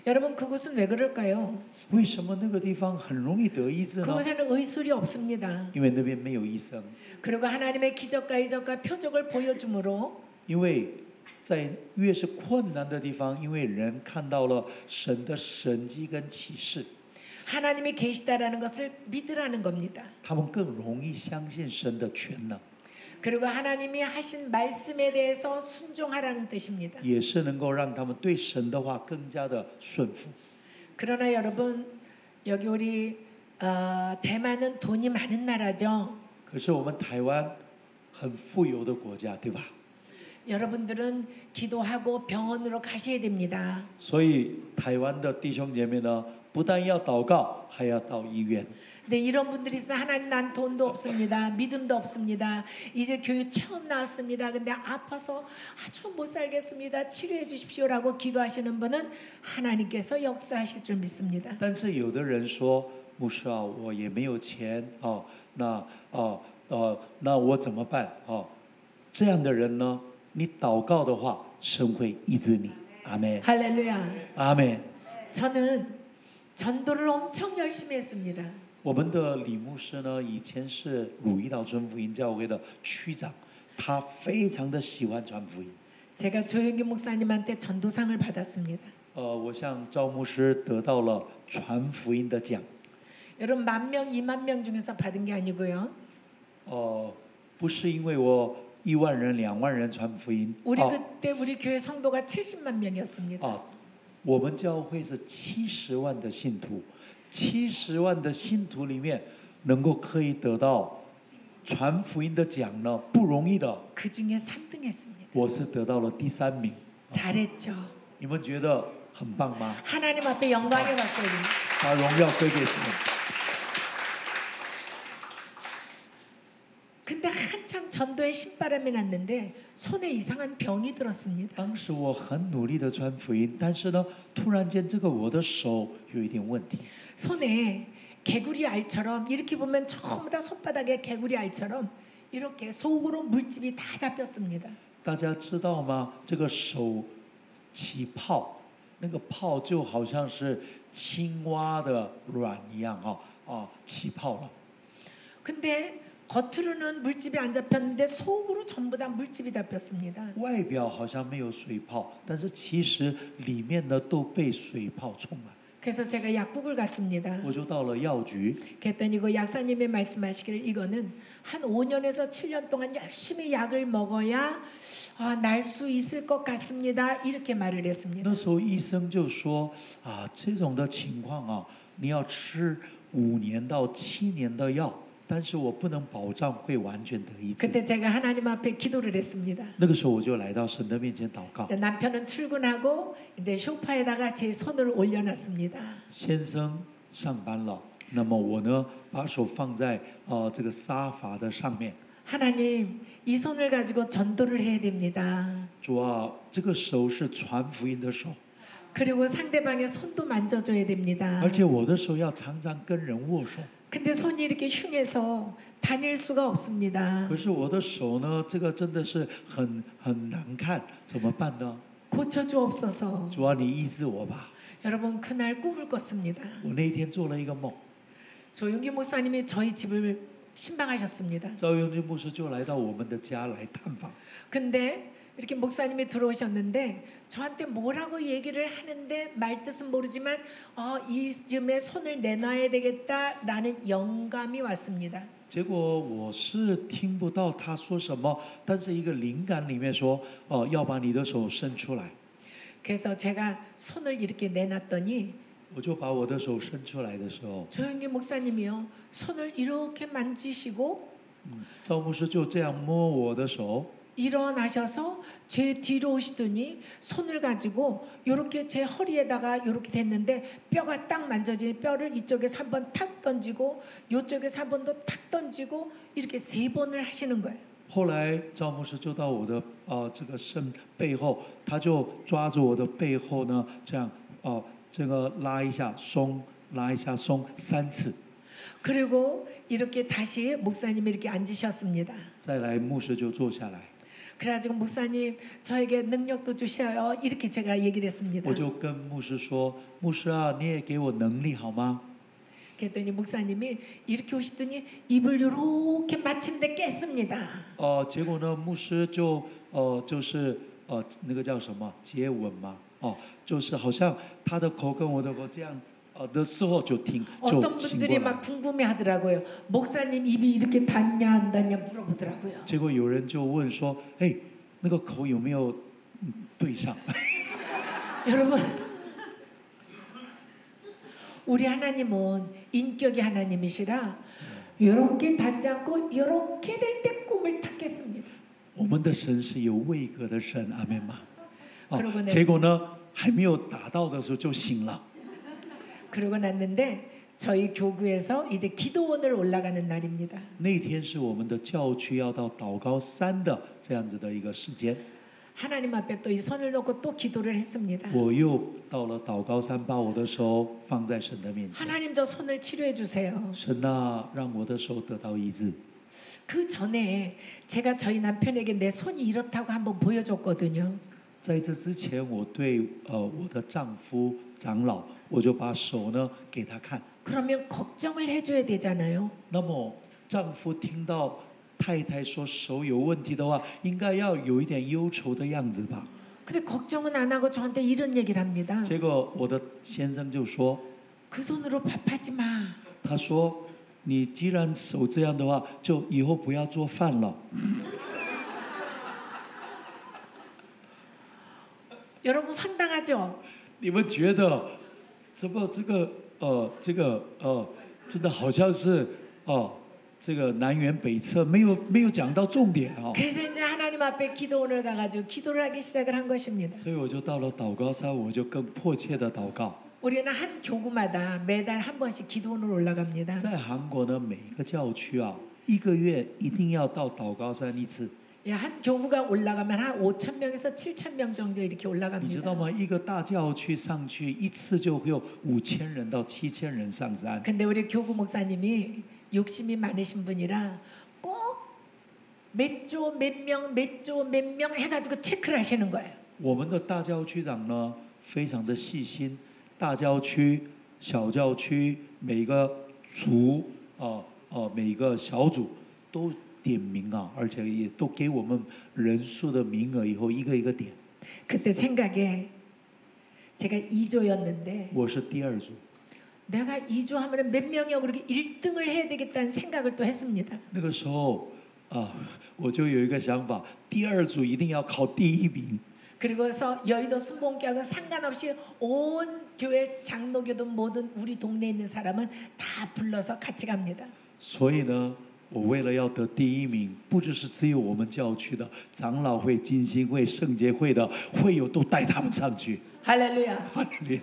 여러분 그곳은 왜 그럴까요? 为什么那个地方很容易得医治呢？ 그곳에는 의술이 없습니다. 因为那边没有医生。 그리고 하나님의 기적과 이적과 표적을 보여주므로 因为在越是困难的地方，因为人看到了神的神迹跟启示， 하나님이 계시다라는 것을 믿으라는 겁니다. 他们更容易相信神的全能， 그리고 하나님이 하신 말씀에 대해서 순종하라는 뜻입니다. 也是能够让他们对神的话更加的顺服。 그러나 여러분 여기 우리 대만은 돈이 많은 나라죠. 可是我们台湾很富有的国家，对吧？ 여러분들은 기도하고 병원으로 가셔야 됩니다. 所以台湾的弟兄姐妹呢，不但要祷告，还要到医院。 근데 이런 분들이 있어. 하나님 난 돈도 없습니다. 믿음도 없습니다. 이제 교회 처음 나왔습니다. 근데 아파서 아주 못 살겠습니다. 치료해 주십시오라고 기도하시는 분은 하나님께서 역사하실 줄 믿습니다. 但是有的人说，牧师我也没有钱那我怎么办这样的人呢，你祷告的话，神会医治你。阿门。 할렐루야. 阿门。 저는 전도를 엄청 열심히 했습니다. 我们的李牧师呢，以前是汝矣岛真福音教会的区长，他非常的喜欢传福音。 제가 조영기 목사님한테 전도상을 받았습니다. 我向赵牧师得到了传福音的奖。 여러분 10,000명, 20,000명 중에서 받은 게 아니고요. 不是因为我1万人、2万人传福音。 우리 그때 우리 교회 성도가 70만 명이었습니다. 我们教会是70万的信徒，70万的信徒里面，能够可以得到传福音的奖呢，不容易的。 그 중에 3등했습니다. 我是得到了第3名。 잘했죠. 你们觉得很棒吗？ 하나님 앞에 영광의 박수 올립니다. 把荣耀归给神。 근데 한참 전도에 신바람이 났는데 손에 이상한 병이 들었습니다. 当时我很努力的传福音，但是呢，突然间这个我的手有一点问题， 손에 개구리 알처럼 이렇게 보면 전부 다 손바닥에 개구리 알처럼 이렇게 속으로 물집이 다 잡혔습니다. 大家知道吗？这个手起泡，那个泡就好像是青蛙的卵一样起泡了。 근데 겉으로는 물집이 안 잡혔는데 속으로 전부 다 물집이 잡혔습니다. 外表好像没有水泡，但是其实里面呢都被水泡充满。 그래서 제가 약국을 갔습니다. 我就到了药局， 그랬더니 그 약사님이 말씀하시기를 이거는 한 5년에서 7년 동안 열심히 약을 먹어야 날 수 있을 것 같습니다. 이렇게 말을 했습니다. 那时候医生就说这种的情况你要吃5年到7年的药。 但是我不能保障会完全得医治。 그때 제가 하나님 앞에 기도를 했습니다. 那个时候我就来到神的面前祷告。 남편은 출근하고 이제 소파에다가 제 손을 올려놨습니다. 先生上班了，那么我呢，把手放在这个沙发的上面。 하나님, 이 손을 가지고 전도를 해야 됩니다. 主啊，这个手是传福音的手， 그리고 상대방의 손도 만져줘야 됩니다. 而且我的手要常常跟人握手。 근데 손이 이렇게 흉해서 다닐 수가 없습니다. 可是我的手呢，这个真的是很难看，怎么办呢？ 고쳐주옵소서. 主啊，你医治我吧！ 여러분 그날 꿈을 꿨습니다. 我那一天做了一个梦， 조용기 목사님이 저희 집을 신방하셨습니다. 赵永军牧师就来到我们的家来探访。 근데 이렇게 목사님이 들어오셨는데 저한테 뭐라고 얘기를 하는데 말뜻은 모르지만 이쯤에 손을 내놔야 되겠다라는 영감이 왔습니다. 结果我是听不到他说什么，但是一个灵感里面说，要把你的手伸出来。 그래서 제가 손을 이렇게 내놨더니 我就把我的手伸出来的时候， 조용기 목사님이요 손을 이렇게 만지시고 赵牧师就这样摸我的手， 일어나셔서 제 뒤로 오시더니 손을 가지고 이렇게 제 허리에다가 이렇게 됐는데 뼈가 딱 만져지니 뼈를 이쪽에서 한 번 탁 던지고 이쪽에서 한 번 더 탁 던지고 이렇게 3번을 하시는 거예요. 后来赵牧师就到我的这个身背后，他就抓住我的背后呢，这样这个拉一下松，拉一下松3次。 그리고 이렇게 다시 목사님이 이렇게 앉으셨습니다. 再来牧师就坐下来， 그래가지고 목사님 저에게 능력도 주셔요. 이렇게 제가 얘기를 했습니다. 我就跟牧师说，牧师啊，你也给我能力好吗？ 그랬더니 목사님이 이렇게 오시더니 입을 이렇게 마침내 깼습니다. 结果呢，牧师就是那个叫什么接吻嘛，就是好像他的口跟我的口这样的时候就听，就 어떤 醒 분들이 过来。 막 궁금해하더라고요. 목사님 입이 이렇게 닿냐 안 닿냐 물어보더라고요. 结果有人就问说，哎，那个口有没有对上？ 여러분, 우리 하나님은 인격의 하나님이시라 이렇게 닿지 않고 이렇게 될 때 꿈을 탁 깼습니다. 我们的神是有位格的神，阿门吗？ 그러고 结果呢，还没有打到的时候就醒了。 그러고 났는데 저희 교구에서 이제 기도원을 올라가는 날입니다. 那天是我们的教区要到祷告山的这样子的一个时间。 하나님 앞에 또 이 손을 놓고 또 기도를 했습니다. 我又到了祷告山，把我的手放在神的面前。 하나님 저 손을 치료해 주세요. 神啊，让我的手得到医治。 그 전에 제가 저희 남편에게 내 손이 이렇다고 한번 보여줬거든요. 在这之前，我对我的丈夫长老，我就把手呢给他看。 그러면 걱정을 해줘야 되잖아요. 那么丈夫听到太太说手有问题的话，应该要有一点忧愁的样子吧？ 근데 걱정은 안 하고 저한테 이런 얘기를 합니다. 结果我的先生就说， 그 손으로 밥하지 마. 他说你既然手这样的话，就以后不要做饭了。 여러분 황당하죠? 你们觉得怎么这个真的好像是这个南辕北辙，没有讲到重点啊。 그래서 이제 하나님 앞에 기도원을 가가지고 기도를 하기 시작을 한 것입니다. 所以我就到了祷告山，我就更迫切的祷告。 우리는 한 교구마다 매달 한 번씩 기도원을 올라갑니다. 在韩国呢，每个教区啊，一个月一定要到祷告山一次。 예, 한 교구가 올라가면 한 5,000명에서 7,000명 정도 이렇게 你知道 올라갑니다. 吗？一个大教区上去一次就会有5000人到7000人上山。 근데 우리 교구 목사님이 욕심이 많으신 분이라 꼭 몇 조 몇 명 몇 조 몇 명 해가지고 체크를 하시는 거예요. 我们的大教区长呢，非常的细心，大教区、小教区每个组每个小组都点名啊，而且也都给我们人数的名额，以后一个一个点。 그때 생각에 제가 2조였는데 我是第二组， 내가 2조 하면 몇 명이요 그렇게 1등을 해야 되겠다는 생각을 또 했습니다. 那个时候我就有一个想法，第二组一定要考第一名。 그리고서 여의도 순복음교회하고 상관없이 온 교회 장로교든 뭐든 우리 동네에 있는 사람은 다 불러서 같이 갑니다. 所以呢，我为了要得第一名，不只有我们教区的长老会、金星会、圣洁会的会友都带他们上去。 할렐루야. 哈利路亚！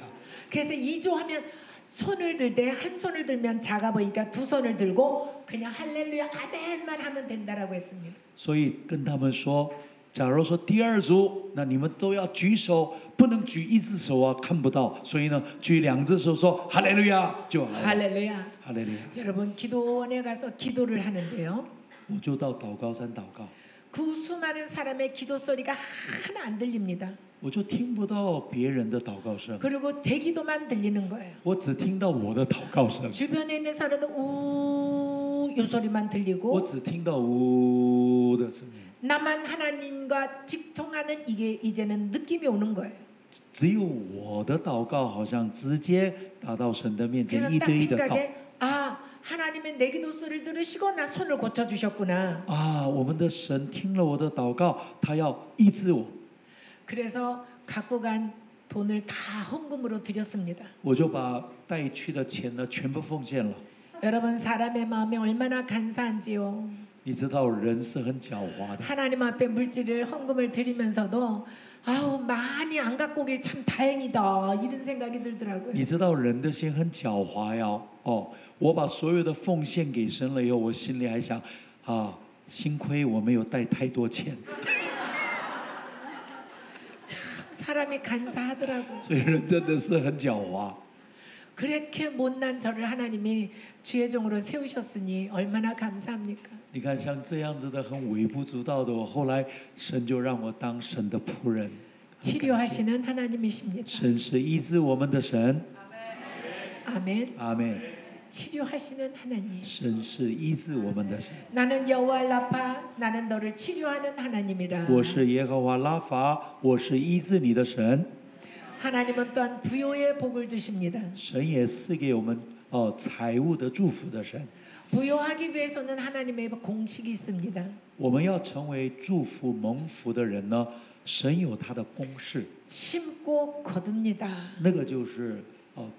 그래서 2조 하면 손을 들 때 한 손을 들면 작아 보니까 두 손을 들고 그냥 할렐루야 아멘만 하면 된다라고 했습니다. 所以跟他们说，假如说第二组，那你们都要举手，不能举一只手啊，看不到。所以呢，举两只手说哈利路亚就好了。 할렐루야. 哈利路亚！ 여러분 기도원에 가서 기도를 하는데요. 我就到祷告山祷告， 그 수많은 사람의 기도 소리가 하나 안 들립니다. 我就听不到别人的祷告声， 그리고 제 기도만 들리는 거예요. 我只听到我的祷告声， 주변에 있는 사람은 우요 소리만 我 들리고 只听到呜的声音。 나만 하나님과 직통하는 이게 이제는 느낌이 오는 거예요. 只有我的祷告好像直接达到神的面前， 그래서 一 딱 对一的祷。 생각에 아 하나님의 내 기도 소리를 들으시고 나 손을 고쳐 주셨구나. 我们的神听了我的祷告，他要医治我， 그래서 갖고 간 돈을 다 헌금으로 드렸습니다. 我就把带去的钱呢全部奉献了。 여러분 사람의 마음이 얼마나 간사한지요. 你知道人是很狡猾的， 하나님 앞에 물질을 헌금을 드리면서도 아우 많이 안 갖고 오길 참 다행이다 이런 생각이 들더라고요. 你知道人的心很狡猾呀。我把所有的奉献给神了以后，我心里还想幸亏我没有带太多钱。 참 사람이 간사하더라고요. 所以人真的是很狡猾。 그렇게 못난 저를 하나님이 주의 종으로 세우셨으니 얼마나 감사합니까? 你看，像这样子的很微不足道的我，后来神就让我当神的仆人。 치료하시는 하나님이십니다. 神是医治我们的神， 아멘. 阿门。 치료하시는 하나님. 神是医治我们的神。 나는 여호와 라파, 나는 너를 치료하는 하나님이라. 我是耶和华拉法，我是医治你的神。 하나님은 또한 부요의 복을 주십니다. 神也赐给我们财物的祝福的神。 부요하기 위해서는 하나님의 공식이 있습니다. 我们要成为祝福蒙福的人呢，神有他的公式， 심고 거둡니다. 那个就是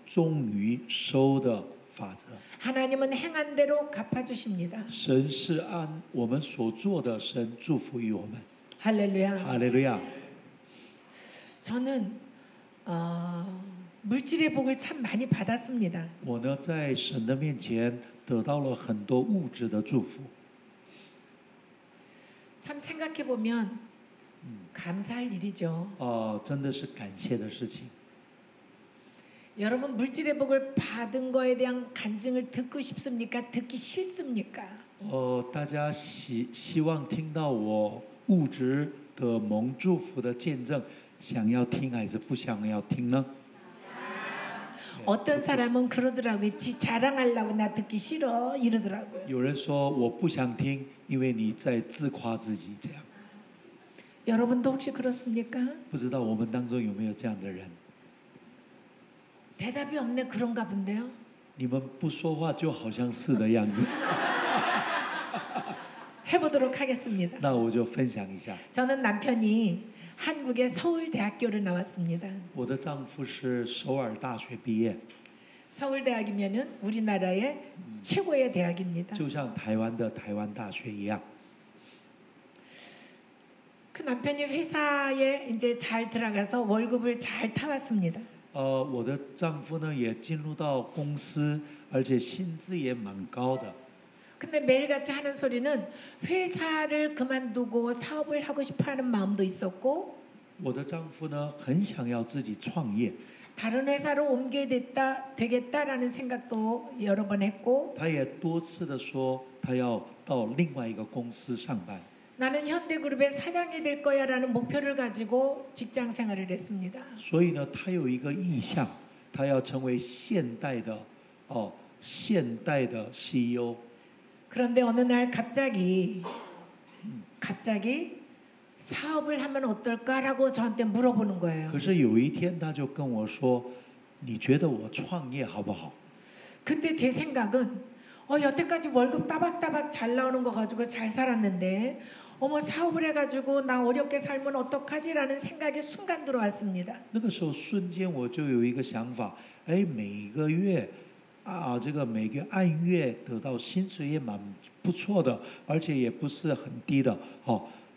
种于收的法则。 하나님은 행한 대로 갚아주십니다. 神是按我们所做的，神祝福于我们。 할렐루야. 哈利路亚！ 저는 물질의 복을 참 많이 받았습니다. 我呢，在神的面前得到了很多物质的祝福。 참 생각해 보면 감사할 일이죠. 真的是感谢的事情。 여러분 물질의 복을 받은 거에 대한 간증을 듣고 싶습니까? 듣기 싫습니까? 大家希望听到我物质的蒙祝福的见证，想要听还是不想要听呢？ 어떤 사람은 그러더라고요. 지 자랑하려고 나 듣기 싫어 이러더라고요. 有人说我不想听，因为你在自夸自己这样。 여러분도 혹시 그렇습니까? 不知道我们当中有没有这样的人？ 대답이 없네. 그런가 본데요. 你们不说话就好像是的样子。 해보도록 하겠습니다. 那我就分享一下。 저는 남편이 한국의 서울대학교를 나왔습니다. 我的丈夫是首尔大学毕业， 서울대학이면은 우리나라의 최고의 대학입니다. 就像台湾的台湾大学一样。 그 남편이 회사에 이제 잘 들어가서 월급을 잘 타왔습니다. 我的丈夫呢也进入到公司，而且薪资也蛮高的。 근데 매일같이 하는 소리는 회사를 그만두고 사업을 하고 싶어하는 마음도 있었고 我的丈夫呢很想要自己创业， 다른 회사로 옮겨야 되겠다라는 생각도 여러 번 했고 他也多次的说他要到另外一个公司上班。 나는 현대그룹의 사장이 될 거야라는 목표를 가지고 직장 생활을 했습니다. 所以呢，他有一个意向，他要成为现代的CEO。 그런데 어느 날 갑자기 사업을 하면 어떨까라고 저한테 물어보는 거예요. 可是有一天他就跟我说：“你觉得我创业好不好？” 그때 제 생각은 여태까지 월급 따박따박 잘 나오는 거 가지고 잘 살았는데 어머 사업을 해가지고 나 어렵게 살면 어떡하지라는 생각이 순간 들어왔습니다. 那个时候瞬间我就有一个想法，哎，每个月这个每个按月得到薪水也蛮不错的，而且也不是很低的。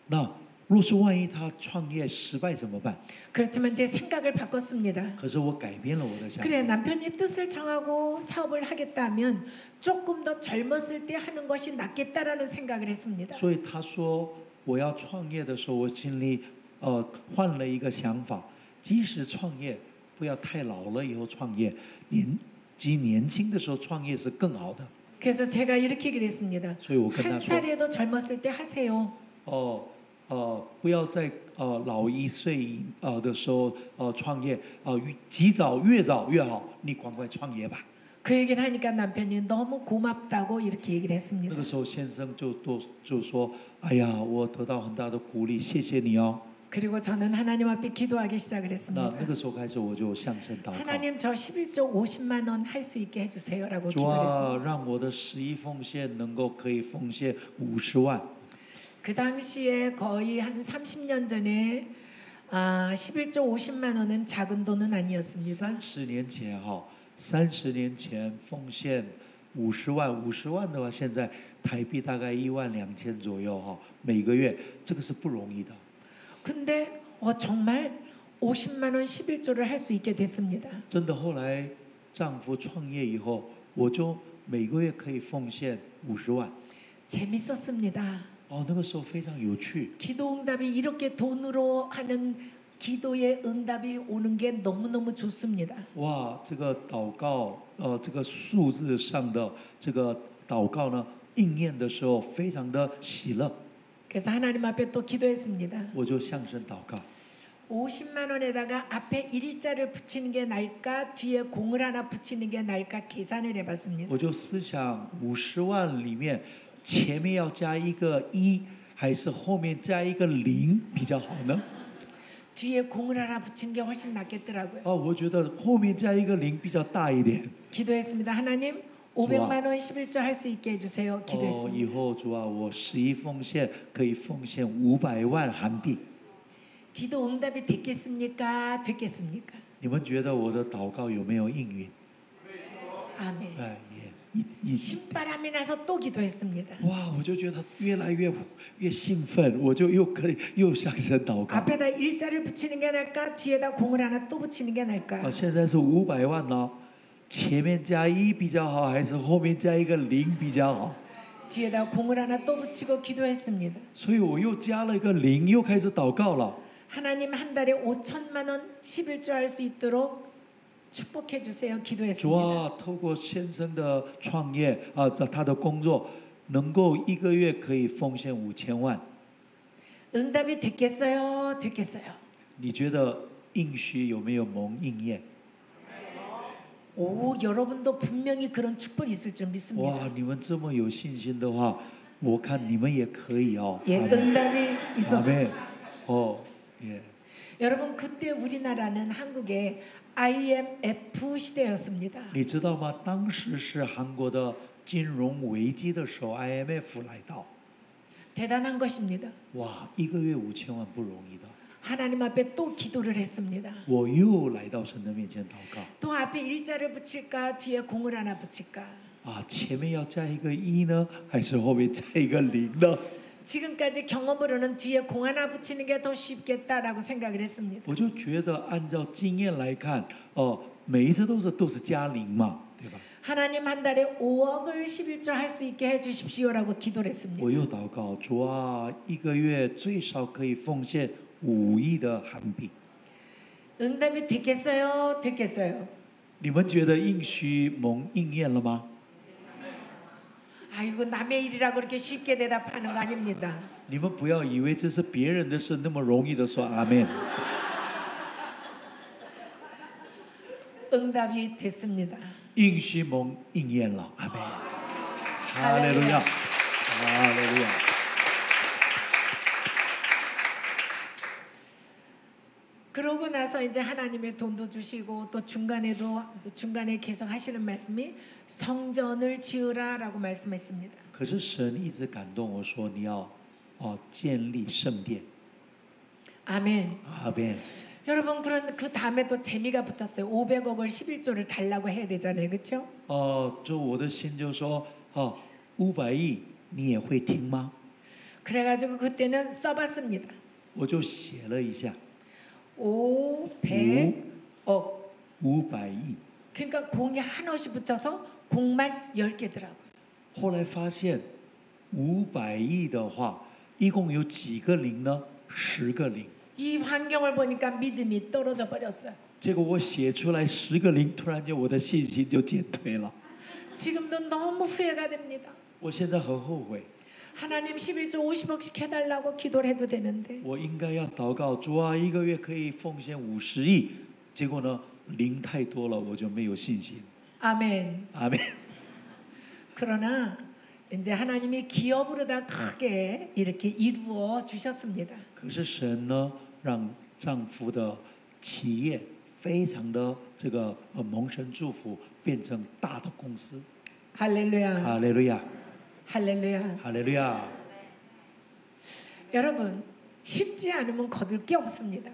那若是万一他创业失败怎么办？ 그렇지만 제 생각을 바꿨습니다. 可是我改变了我的想法。 그래 남편이 뜻을 정하고 사업을 하겠다면 조금 더 젊었을 때 하는 것이 낫겠다라는 생각을 했습니다. 所以他说我要创业的时候，我心里换了一个想法，即使创业不要太老了以后创业，年轻的时候创业是更好的。 그래서 제가 이렇게 얘기를 했습니다. 所以我跟他 한 说， 살이라도 젊었을 때 하세요. 不要在老1岁的时候创业，及早越早越好，你赶快创业吧。 그 얘기를 하니까 남편이 너무 고맙다고 이렇게 얘기를 那 했습니다. 个时候先生就说：“哎呀，我得到很大的鼓励，谢谢你哦。” 그리고 저는 하나님 앞에 기도하기 시작을 那 했습니다. 那个时候开始我就向神祷告。 하나님 저 11조 50만 원 할 수 있게 해주세요라고 主 기도했습니다. 啊，让我的11奉献能够可以奉献50万。 그 당시에 거의 한 30년 전에 11조 50만 원은 작은 돈은 아니었습니다. 30年前奉献50万，50万的话，现在台币大概12000左右哈，每个月，这个是不容易的。 근데 정말 50만 원 11조를 할 수 있게 됐습니다. 真的，后来丈夫创业以后，我就每个月可以奉献50万。 재밌었습니다. 那个时候非常有趣。 기도 응답이 이렇게 돈으로 하는 기도의 응답이 오는 게 너무너무 좋습니다. 哇，这个祷告，这个数字上的这个祷告呢，应验的时候非常的喜乐。 그래서 하나님 앞에 또 기도했습니다. 我就向神祷告。 50만 원에다가 앞에 일자를 붙이는 게 나을까 뒤에 공을 하나 붙이는 게 나을까 계산을 해봤습니다. 我就思想50万里面前面要加一个1，还是后面加一个0比较好呢？ 뒤에 공을 하나 붙이는 게 훨씬 낫겠더라고요. 我觉得后面加一个0比较大一点。 기도했습니다. 하나님 500만 원 11조 할 수 있게 해주세요. 以 기도했습니다. 后主啊，我11奉献可以奉献500万韩币。 기도 응답이 됐겠습니까? 됐겠습니까? 你们觉得我的祷告有没有应允？ 아멘. 也 신바람이 나서 또 기도했습니다. 哇，我就觉得越来越兴奋，我就又向神祷告。 앞에다 일자를 붙이는 게 나을까? 뒤에다 공을 하나 또 붙이는 게 나을까? 现在是500万了，前面加1比较好，还是后面加一个0比较好？ 뒤에다 공을 하나 또 붙이고 기도했습니다. 所以我又加了一个0，又开始祷告了。 하나님 한 달에 5천만 원 11조 할 수 있도록 축복해 주세요. 主 기도했습니다. 啊，透过先生的创业他的工作，能够一个月可以奉献5000万。 응답이 됐겠어요? 됐겠어요. 你觉得应许有没有蒙应验？ 오, 여러분도 분명히 그런 축복이 있을 줄 믿습니다. 哇，你们这么有信心的话，我看你们也可以哦。 예, 응답이 있었습니다. 예. 여러분 그때 우리나라는 한국의 IMF 시대였습니다. 你知道吗？当时是韩国的金融危机的时候 ，IMF 来到。 대단한 것입니다. 哇，一个月5000万不容易的。 하나님 앞에 또 기도를 했습니다. 我又来到神的面前祷告。 또 앞에 일자를 붙일까 뒤에 공을 하나 붙일까? 啊，前面要加一个一呢，还是后面加一个零呢？ 지금까지 경험으로는 뒤에 공 하나 붙이는 게 더 쉽겠다라고 생각을 했습니다. 我就觉得按照经验来看，每一次都是加零嘛，对吧？ 하나님 한 달에 5억을 11조 할 수 있게 해주십시오라고 기도를 我 했습니다. 又祷告，主啊，一个月最少可以奉献5亿的韩币。 응답이 됐겠어요? 됐겠어요? 你们觉得应许蒙应验了吗？ 아이고 남의 일이라 그렇게 쉽게 대답하는 거 아닙니다. 你们不要以为这是别人的事，那么容易的说阿门。 응답이 됐습니다. 应许蒙应验了，阿门。哈利路亚，哈利路亚。 그러고 나서 이제 하나님의 돈도 주시고 또 중간에 계속 하시는 말씀이 성전을 지으라라고 말씀했습니다. 可是神一直感动我说，你要建立圣殿。 아멘. 阿门。 여러분 그런 그 다음에 또 재미가 붙었어요. 500억을 11조를 달라고 해야 되잖아요, 그렇죠? 就我的心就说，500亿你也会听吗？ 그래가지고 그때는 써봤습니다. 我就写了一下 500억. 500亿。 그러니까 공이 한없이 붙어서 공만 10개더라고요. 后来发现500亿的话，一共有几个零呢？10个零。 이 환경을 보니까 믿음이 떨어져 버렸어요. 结果我写出来10个零，突然间我的信心就减退了。 지금도 너무 후회가 됩니다. 我现在很后悔， 하나님 11조 50억씩 해달라고 기도를 해도 되는데 我应该要祷告，主啊，一个月可以奉献50亿，结果呢，零太多了，我就没有信心。 아멘. 阿门。 그러나 이제 하나님이 기업으로다 크게 이렇게 이루어 주셨습니다. 可是神呢，让丈夫的企业非常的这个蒙神祝福，变成大的公司。 할렐루야. 哈利路亚， 할렐루야. 哈利路亚。 여러분 쉽지 않으면 거둘 게 없습니다.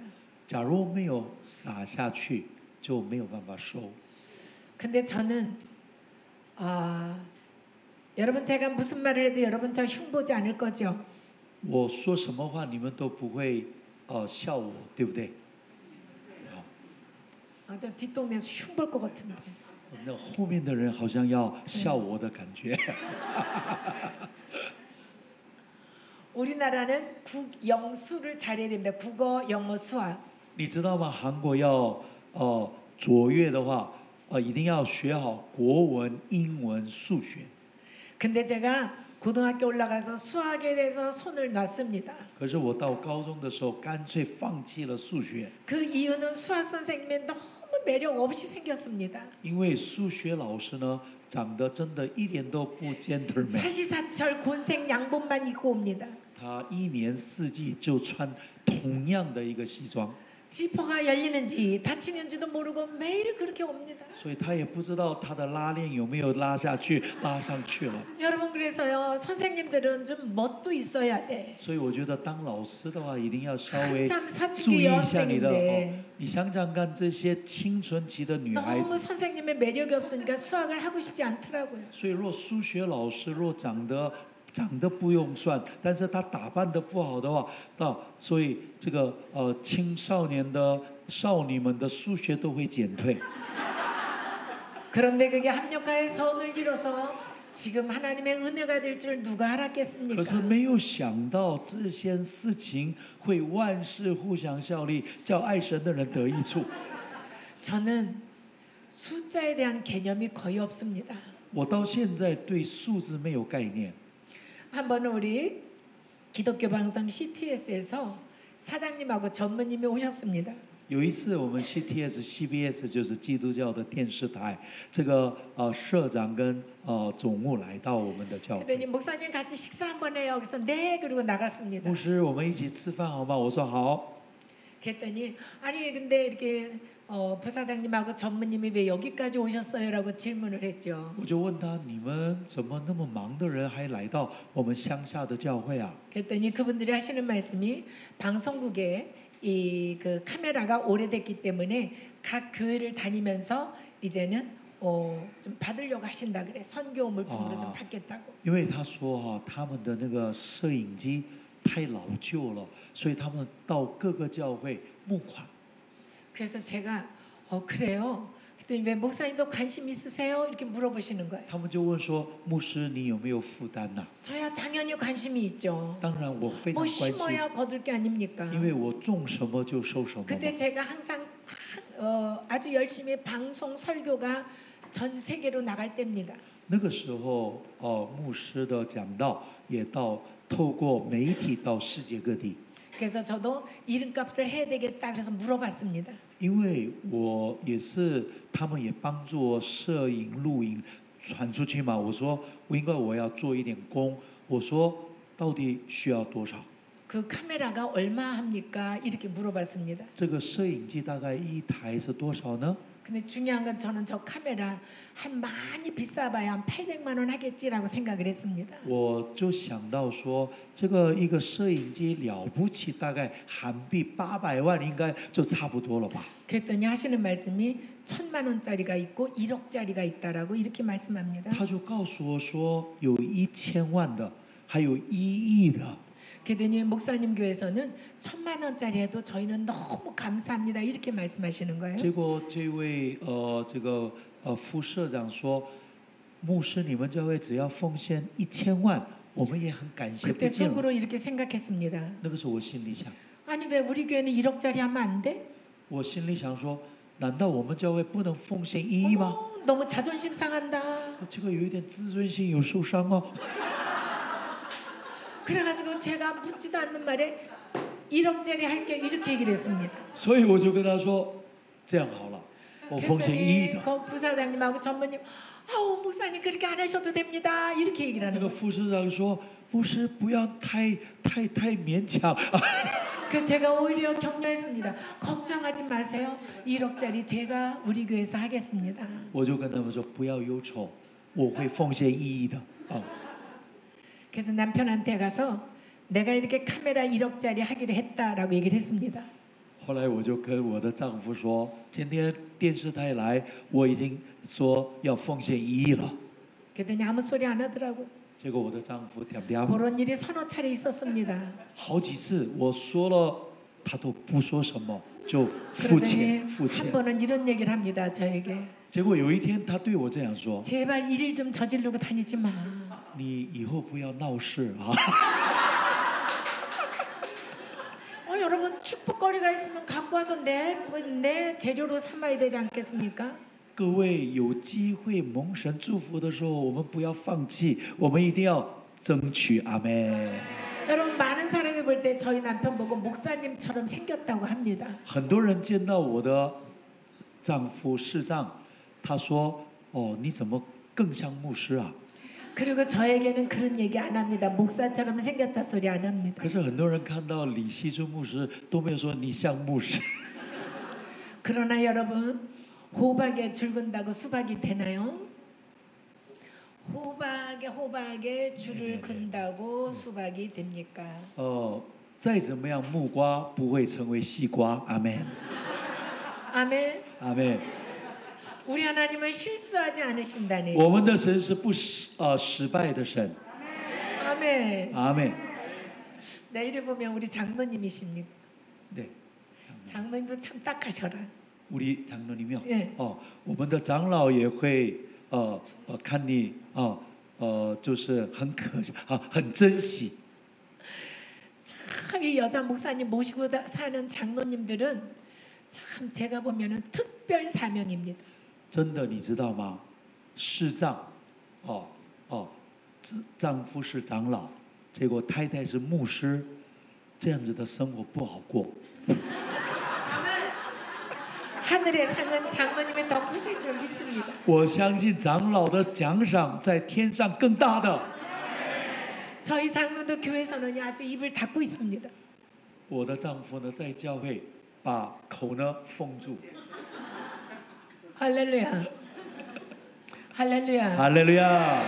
假如没有撒下去，就没有办法收。 근데 저는 여러분 제가 무슨 말을 해도 여러분 저 흉보지 않을 거죠? 我说什么话，你们都不会笑我，对不对？ 저 뒷동네에서 흉볼 것 같은데. 那后面的人好像要笑我的感觉。 우리나라는 국영수를 잘해야 됩니다. 국어, 영어, 수학. 你知道吗？韩国要卓越的话，一定要学好国文、英文、数学。 근데 제가 고등학교 올라가서 수학에 대해서 손을 놨습니다. 可是我到高中的时候，干脆放弃了数学， 그 이유는 수학 선생님이 너무 매력 없이 생겼습니다. 因为数学老师呢，长得真的一点都不 gentleman。 사시사철 곤색 양복만 입고 옵니다. 他一年四季就穿同样的一个西装， 지퍼가 열리는지 닫히는지도 모르고 매일 그렇게 옵니다. 所以他也不知道他的拉链有没有拉下去、拉上去了。 여러분 그래서요 선생님들은 좀 멋도 있어야 돼. 所以我觉得当老师的话，一定要稍微 한참 注 사춘기 意一下你的 여학생인데 你想想看，这些青春期的女孩 너무 子， 선생님의 매력이 없으니까 수학을 하고 싶지 않더라고요. 所以若数学老师若长得不用算，但是他打扮得不好的话，所以这个青少年的少女们的数学都会减退。 그런데 그게 합력가의 선을 이뤄서 지금 하나님의 은혜가 될 줄 누가 可 알았겠습니까? 是没有想到这些事情会万事互相效力，叫爱神的人得益处。 저는 숫자에 대한 개념이 거의 없습니다. 我到现在对数字没有概念。 한 번은 우리 기독교 방송 CTS에서 사장님하고 전무님이 오셨습니다. 有一次，我们 CTS、CBS 就是基督教的电视台，这个社长跟总务来到我们的教会。 그랬더니 목사님 같이 식사 한번 해요. 그래서 네 그러고 나갔습니다. 牧师，我们一起吃饭好吗？我说好。 그랬더니 아니 근데 이렇게 부사장님하고 전무님이 왜 여기까지 오셨어요라고 질문을 했죠. 我就问他，你们怎么那么忙的人还来到我们乡下的教会啊？ 그랬더니 그분들이 하시는 말씀이 방송국에 이 그 카메라가 오래됐기 때문에 각 교회를 다니면서 이제는 좀 받으려고 하신다 그래. 선교 물품으로 좀 받겠다고. 因为他说哈、他们的那个摄影机太老旧了，所以他们到各个教会募款。 그래서 제가 그래요. 그랬더니 왜 목사님도 관심 있으세요? 이렇게 물어보시는 거예요. 他们就问说：“牧师，你有没有负担呐、 저야 당연히 관심이 있죠. 当然，我非常 뭐 关心， 심어야 거둘 게 아닙니까? 因为我种什么就收什么嘛。 그때 제가 항상 아주 열심히 방송 설교가 전 세계로 나갈 때입니다. 那个时候，牧师的讲道也透过媒体到世界各地。 그래서 저도 이름값을 해야 되겠다 그래서 물어봤습니다. 因为我也是，他们也帮助我摄影、录影传出去嘛。我说，我要做一点工。我说，到底需要多少？ 그 카메라가 얼마 합니까? 이렇게 물어봤습니다. 这个摄影机大概一台是多少呢？ 근데 중요한 건 저는 저 카메라 한 많이 비싸봐야 한 800만 원 하겠지라고 생각을 했습니다. 我就想到说，这个一个摄影机了不起，大概韩币800万应该就差不多了吧？ 그랬더니 하시는 말씀이 1000만 원짜리가 있고 1억짜리가 있다라고 이렇게 말씀합니다. 他就告诉我说，有1000万的，还有1亿的。 그랬더니 목사님 교회에서는 1000만 원짜리 해도 저희는 너무 감사합니다 이렇게 말씀하시는 거예요. 结果这位这个副社长说，牧师，你们教会只要奉献1000万，我们也很感谢。 그때 속으로 이렇게 생각했습니다. 那个时候我心里想， 아니 왜 우리 교회는 1억짜리 하면 안 돼? 我心里想说，难道我们教会不能奉献1亿吗？ 너무 자존심 상한다. 这个有一点自尊心有受伤哦。 그래가지고 제가 묻지도 않는 말에 1억짜리 할게 이렇게 얘기를 했습니다. 所以我就跟他说，这样好了，我奉献1亿 그랬더니 的。 그 부사장님하고 전무님 아우 목사님 그렇게 안 하셔도 됩니다 이렇게 얘기를 那 하는 个 거예요. 副社长说，牧师不要太勉强。 그 제가 오히려 격려했습니다. 걱정하지 마세요. 1억짜리 제가 우리 교회에서 하겠습니다. 我就跟他们说，不要忧愁，我会奉献1亿的。 그래서 남편한테 가서 내가 이렇게 카메라 1억짜리 하기로 했다라고 얘기를 했습니다. 后来我就跟我的丈夫说，今天电视台来，我已经说要奉献1亿了。 그랬더니 아무 소리 안 하더라고요. 结果我的丈夫点点 그런 일이 서너 차례 있었습니다. 好几次，我说了，他都不说什么，就付 그러더니 钱付 한 钱。 번은 이런 얘기를 합니다. 저에게 结果有一天，他对我这样说 제발 일 좀 저지르고 다니지 마. ：“你以后不要闹事啊！ 여러분 축복거리가 있으면 갖고 와서 내 재료로 삼아야 되지 않겠습니까? 各位有机会蒙神祝福的时候，我们不要放弃，我们一定要争取。阿门。 여러분 많은 사람이 볼 때 저희 남편 보고 목사님처럼 생겼다고 합니다. 很多人见到我的丈夫视障，他说：“哦，你怎么更像牧师啊？” 그리고 저에게는 그런 얘기 안 합니다. 목사처럼 생겼다 소리 안 합니다. 可是很多人看到李希忠牧师都没有说你像牧师。 그러나 여러분 호박에 줄 근다고 수박이 되나요? 호박에 줄을 근다고 수박이 됩니까? 再怎么样木瓜不会成为西瓜。阿门。 아멘. 阿门。 우리 하나님은 실수하지 않으신다니. 我们的神是不失败的神。 아멘. 阿门。 내일을 보면 우리 장로님이십니까? 네. 장로님도 참 딱하셔라. 우리 장로님이요. 예. 我们的长老也会看你就是很珍惜。 참 이 여자 목사님 모시고 사는 장로님들은 참 제가 보면은 특별 사명입니다. 真的，你知道吗？视障，丈夫是长老，结果太太是牧师，这样子的生活不好过。 하늘의 상은 장로님이 더 크실 줄 믿습니다. 我相信长老的奖赏在天上更大的。 저희 장로도 교회에서는 아주 입을 닫고 있습니다. 我的丈夫呢，在教会把口呢封住。 할렐루야. 할렐루야. 哈利路亚！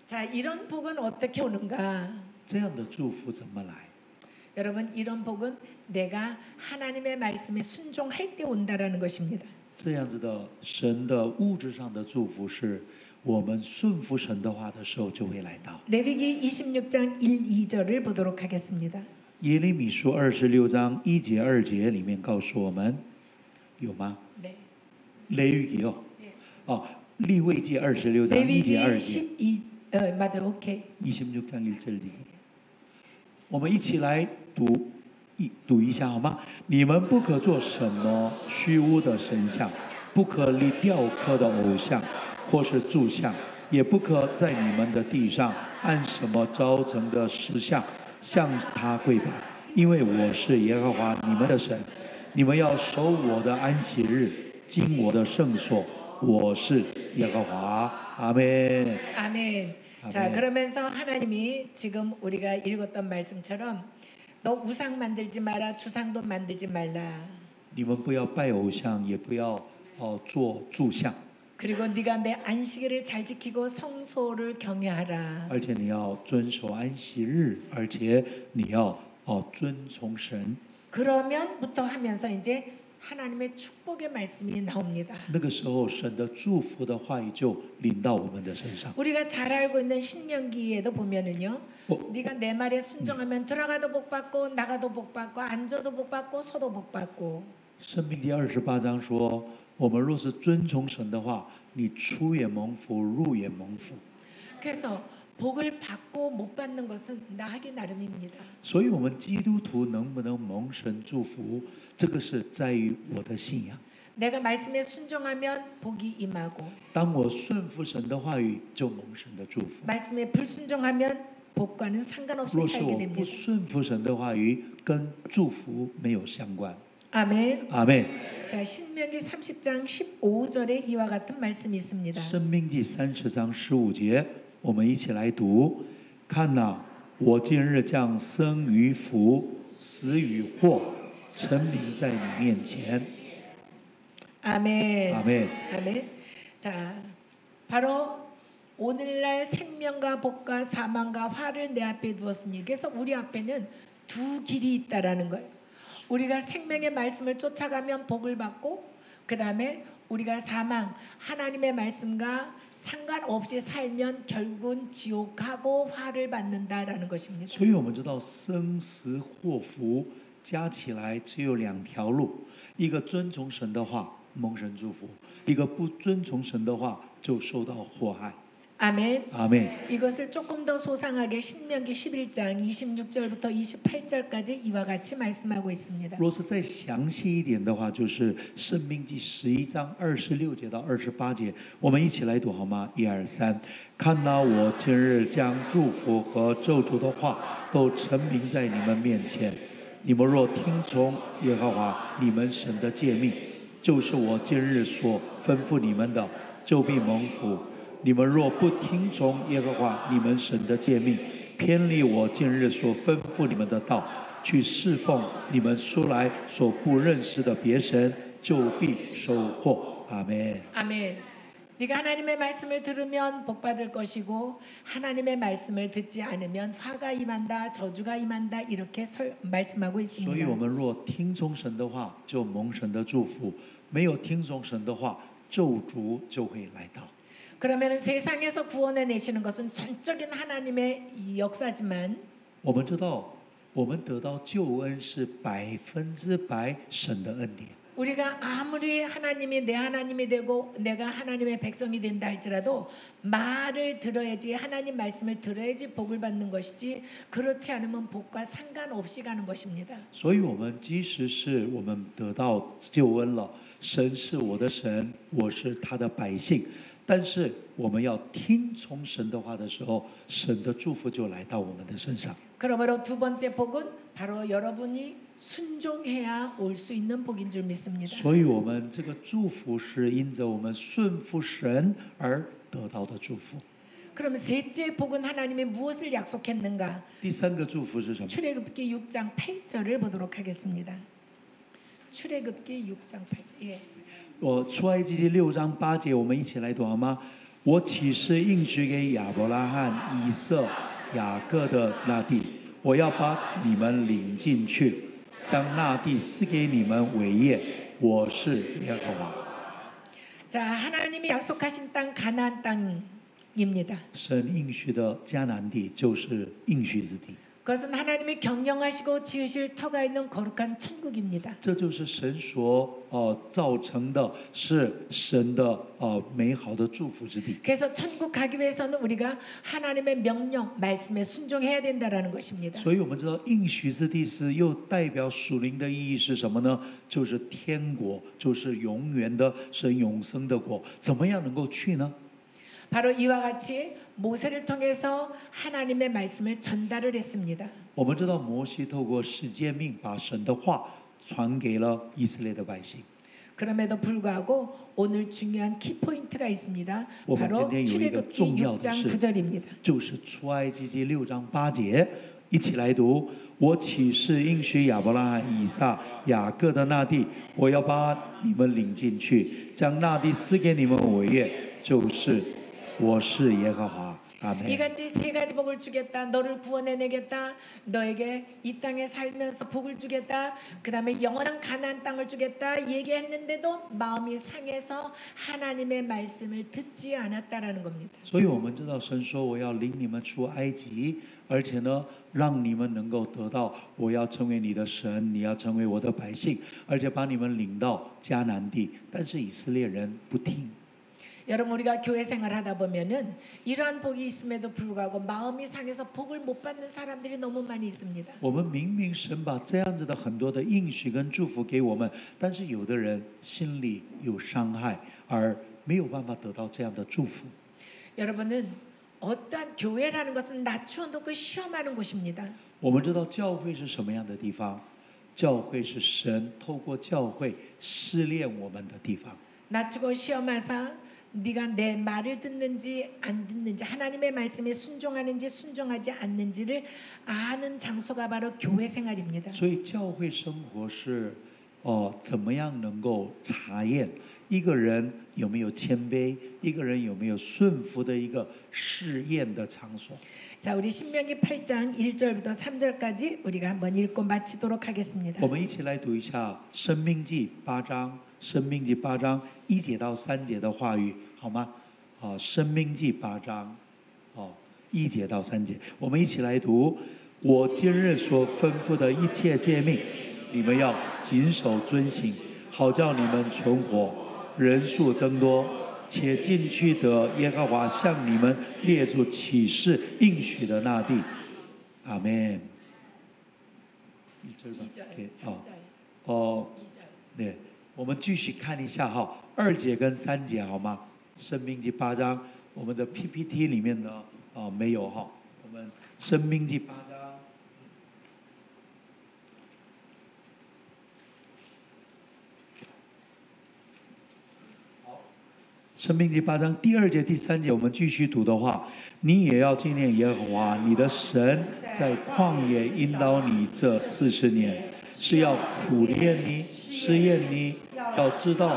자, 이런 복은 어떻게 오는가? 这样的祝福怎么来？ 여러분 이런 복은 내가 하나님의 말씀에 순종할 때 온다라는 것입니다. 这样子的神的物质上的祝福是我们顺服神的话的时候就会来到。 레위기 26장 1, 2절을 보도록 하겠습니다. 耶利米书26章1节2节里面告诉我们，有吗？ 네. 雷雨记哦，利未记26章1节 레위기 2节。 12 맞아요. 오케이. 26장 1절 2节，我们一起来读一下好吗？你们不可做什么虚无的神像，不可立雕刻的偶像，或是柱像，也不可在你们的地上按什么造成的石像向他跪拜，因为我是耶和华你们的神。你们要守我的安息日，经我的圣所，我是耶和华。阿门。 아멘. 자, 그러면서 하나님이 지금 우리가 읽었던 말씀처럼 너 우상 만들지 마라, 주상도 만들지 말라. 你们不要拜偶像，也不要做柱像， 그리고 네가 내 안식일을 잘 지키고 성소를 경외하라. 而且你要遵守安息日，而且你要遵从神。 그러면부터 하면서 이제 하나님의 축복의 말씀이 나옵니다. 那个时候，神的祝福的话语就临到我们的身上。 우리가 잘 알고 있는 신명기에도 보면은요. 네가 내 말에 순종하면 들어가도 복 받고 나가도 복 받고 앉아도 복 받고 서도 복 받고. 申命记28章说，我们若是遵从神的话，你出也蒙福，入也蒙福。 그래서 복을 받고 못 받는 것은 나 하기 나름입니다. 所以，我们基督徒能不能蒙神祝福，这个是在于我的信仰。 내가 말씀에 순종하면 복이 임하고 当我顺服神的话语，就蒙神的祝福。 말씀에 불순종하면 복과는 상관없이 若是 살게 我不 됩니다. 顺服神的话语，跟祝福没有相关。 아멘. 阿门。 자, 신명기 30장 15절에 이와 같은 말씀이 있습니다. 申命记30章15节，我们一起来读。看哪，我今日将生与福、死与祸，陈明在你面前。 아멘. 아멘. 아멘. 자, 바로 오늘날 생명과 복과 사망과 화를 내 앞에 두었으니 그래서 우리 앞에는 두 길이 있다라는 거예요. 우리가 생명의 말씀을 쫓아가면 복을 받고 그 다음에 우리가 사망 하나님의 말씀과 상관없이 살면 결국은 지옥하고 화를 받는다라는 것입니다. 所以我们知道生死祸福加起来只有两条路，一个遵从神的话蒙神祝福，一个不遵从神的话就受到祸害。 아멘. 아멘. 이것을 조금 더 소상하게 신명기 11장 26절부터 28절까지 이와 같이 말씀하고 있습니다. 若是再详细一点的话，就是申命记11章26节到28节，我们一起来读好吗？1、2、3。看哪，我今日将祝福和咒诅的话都陈明在你们面前。你们若听从耶和华你们神的诫命，就是我今日所吩咐你们的，就必蒙福。你们若不听从耶和华你们神的诫命，偏离我今日所吩咐你们的道，去侍奉你们素来所不认识的别神，就必收获。阿门。 아멘. 네가 하나님의 말씀을 들으면 복 받을 것이고 하나님의 말씀을 듣지 않으면 화가 임한다, 저주가 임한다 이렇게 말씀하고 所以我 있습니다. 们若听从神的话，就蒙神的祝福；没有听从神的话，咒诅就会来到。 그러면 세상에서 구원해 내시는 것은 전적인 하나님의 역사지만 我们知道，我们得到救恩是100%神的恩典。 우리가 아무리 하나님이 내 하나님이 되고 내가 하나님의 백성이 된다 할지라도 말을 들어야지 하나님 말씀을 들어야지 복을 받는 것이지 그렇지 않으면 복과 상관없이 가는 것입니다. 所以，我们即使是我们得到救恩了，神是我的神，我是他的百姓。 但是我们要听从神的话的时候，神的祝福就来到我们的身上。 그러므로 두 번째 복은 바로 여러분이 순종해야 올 수 있는 복인 줄 믿습니다. 所以，我们这个祝福是因着我们顺服神而得到的祝福。 그럼 셋째 복은 하나님이 무엇을 약속했는가? 第三个祝福是什么？ 출애굽기 6장 8절을 보도록 하겠습니다. 출애굽기 6장 8절. 예. 我出埃及记6章8节，我们一起来读好吗？我岂是应许给亚伯拉罕、以撒、雅各的那地，我要把你们领进去，将那地赐给你们为业。我是耶和华。 자, 하나님이 약속하신 땅 가나안 땅입니다. 神应许的迦南地就是应许之地， 그것은 하나님이 경영하시고 지으실 터가 있는 거룩한 천국입니다. 这就是神所造成的，是神的美好的祝福之地。 그래서 천국 가기 위해서는 우리가 하나님의 명령, 말씀에 순종해야 된다라는 것입니다. 所以我们知道应许之地是又代表属灵的意义是什么呢？就是天国，就是永远的神永生的国。怎么样能够去呢？ 바로 이와 같이 모세를 통해서 하나님의 말씀을 전달을 했습니다. 我们知道摩西透过十诫命把神的话传给了以色列的百姓。 그럼에도 불구하고 오늘 중요한 키포인트가 있습니다. 我们今 바로 天有一个 출애굽기 重要的 6장 事， 9절입니다. 就是出埃及记6章8节，一起来读：我起誓应许亚伯拉罕、以撒、雅各的那地，我要把你们领进去，将那地赐给你们为业，就是我是耶和华。阿门。 이같이 세 가지 복을 주겠다. 너를 구원해내겠다. 너에게 이 땅에 살면서 복을 주겠다. 그 다음에 영원한 가나안 땅을 주겠다. 얘기했는데도 마음이 상해서 하나님의 말씀을 듣지 않았다라는 겁니다. 所以我们知道神说我要领你们出埃及，而且呢，让你们能够得到我要成为你的神，你要成为我的百姓，而且把你们领到迦南地。但是以色列人不听。 여러분 우리가 교회 생활하다 보면은 이러한 복이 있음에도 불구하고 마음이 상해서 복을 못 받는 사람들이 너무 많이 있습니다. 我们明明神把这样子的很多的应许跟祝福给我们，但是有的人心里有伤害，而没有办法得到这样的祝福。 여러분은 어떠한 교회라는 것은 낮추어 놓고 시험하는 곳입니다. 我们知道教会是什么样的地方？教会是神透过教会试炼我们的地方。 낮추고 시험하사 네가 내 말을 듣는지 안 듣는지 하나님의 말씀에 순종하는지 순종하지 않는지를 아는 장소가 바로 교회 생활입니다. 所以教会生活是怎么样能够查验一个人有没有谦卑，一个人有没有顺服的一个试验的场所。 자, 우리 신명기 8장 1절부터 3절까지 우리가 한번 읽고 마치도록 하겠습니다. 我们一起来读一下《申命记》8章，《申命记》8章1节到3节的话语，好吗？《申命记》8章1节到3节，我们一起来读。我今日所吩咐的一切诫命，你们要谨守遵行，好叫你们存活，人数增多，且进去得耶和华向你们列祖起誓应许的那地。阿门。1절吧 2절, 3절, 2절。 네， 我们继续看一下2节跟3节好吗？申命记8章，我们的 PPT 里面呢没有我们申命记8章。申命记8章第2节、第3节，我们继续读的话，你也要纪念耶和华你的神，在旷野引导你这40年，是要苦练你、试验你，要知道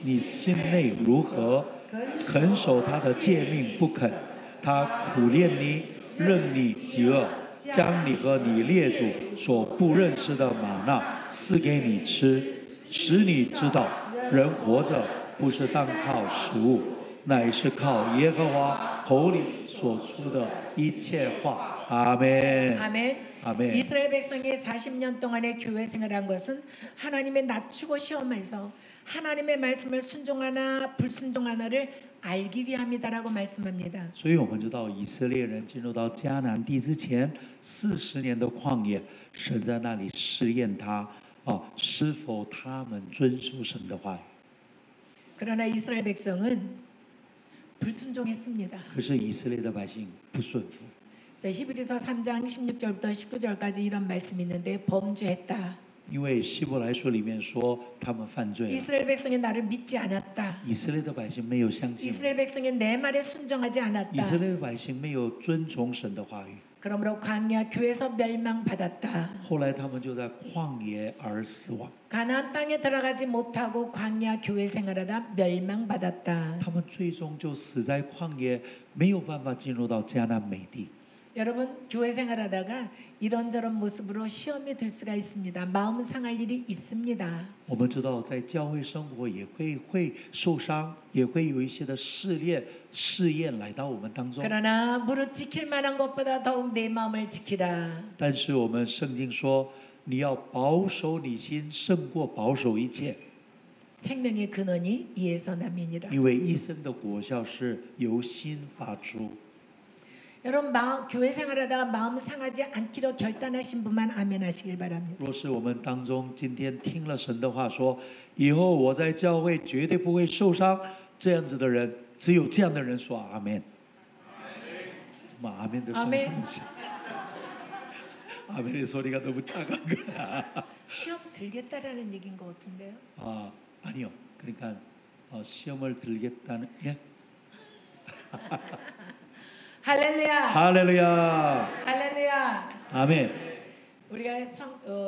你心内如何，肯守他的诫命不肯。他苦练你，任你饥饿，将你和你列祖所不认识的玛纳赐给你吃，使你知道人活着不是单靠食物，乃是靠耶和华口里所出的一切话。阿门。 아멘. 아멘. 이스라엘 백성이 40년 동안의 교회 생활한 것은 하나님의 낮추고 시험해서 하나님의 말씀을 순종하나 불순종하나를 알기 위함이다라고 말씀합니다. 所以我们知道以色列人进入到迦南地之前40年的旷野，神在那里试验他是否他们遵守神的话语。 그러나 이스라엘 백성은 불순종했습니다. 可是以色列的百姓不顺服。 히브리서 3장 16절부터 19절까지 이런 말씀이 있는데 범죄했다. 因为希伯来书里面说他们犯罪了， 이스라엘 백성이 나를 믿지 않았다. 以色列的百姓没有相信， 이스라엘 백성이 내 말에 순종하지 以 않았다. 色列的百姓没有遵从神的话语， 그러므로 광야 교회에서 멸망받았다. 后来他们就在旷野而死亡。 가나안 땅에 들어가지 못하고 광야 교회 생활하다 멸망받았다. 他们最终就死在旷野，没有办法进入到迦南美地。 여러분 교회 생활하다가 이런저런 모습으로 시험에 들 수가 있습니다. 마음 상할 일이 있습니다. 我们知道，在教会生活也会受伤，也会有一些的试验来到我们当中。 그러나 무릇 지킬 만한 것보다 더욱 내 마음을 지키라. 但是我们圣经说，你要保守你心，胜过保守一切， 생명의 근원이 이에서 남이니라. 因为一生的果效是由心发出。 여러분 교회 생활하다가 마음 상하지 않기로 결단하신 분만 아멘 하시길 바랍니다. 若是我们当中今天听了神的话说，以后我在教会绝对不会受伤，这样子的人，只有这样的人说阿门。怎么阿门的声音这么小？ 아멘의 소리가 너무 작은 거야. 시험 들겠다라는 얘기인 것 같은데요. 아 아니요. 그러니까 시험을 들겠다는 예. 할렐루야. 할렐루야. 할렐루야. 아멘. 우리가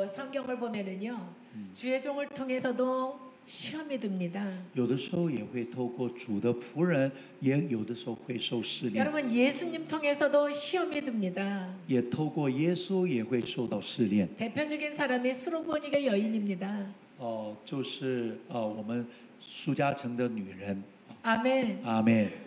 성경을 보면은요, 주의 종을 통해서도 시험이 듭니다. 有的时候也会透过主的仆人，也有的时候会受试炼。 여러분 예수님 통해서도 시험이 듭니다. 也透过耶稣也会受到试炼。 대표적인 사람이 수로보니가 여인입니다. 就是我们苏嘉诚的女人。 아멘. 阿门。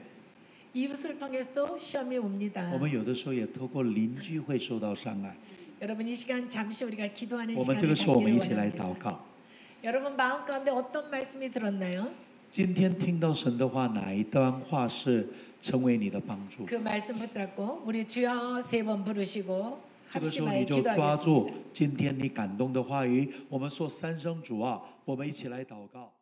이웃을 통해서도 시험이 옵니다. 我们有的时候也透过邻居会受到伤害。 여러분 이 시간 잠시 우리가 기도하는 我们这个 시간을 时候，我们一起 갖기를 来祷 원합니다. 告。 여러분 마음 가운데 어떤 말씀이 들었나요? 今天听到神的话，哪一段话是成为你的帮助？ 그 말씀 붙잡고 우리 주여 3번 부르시고 这个时候 합심하여 你就抓住 기도하겠습니다. 今天你感动的话语，我们说三声主啊，我们一起来祷告。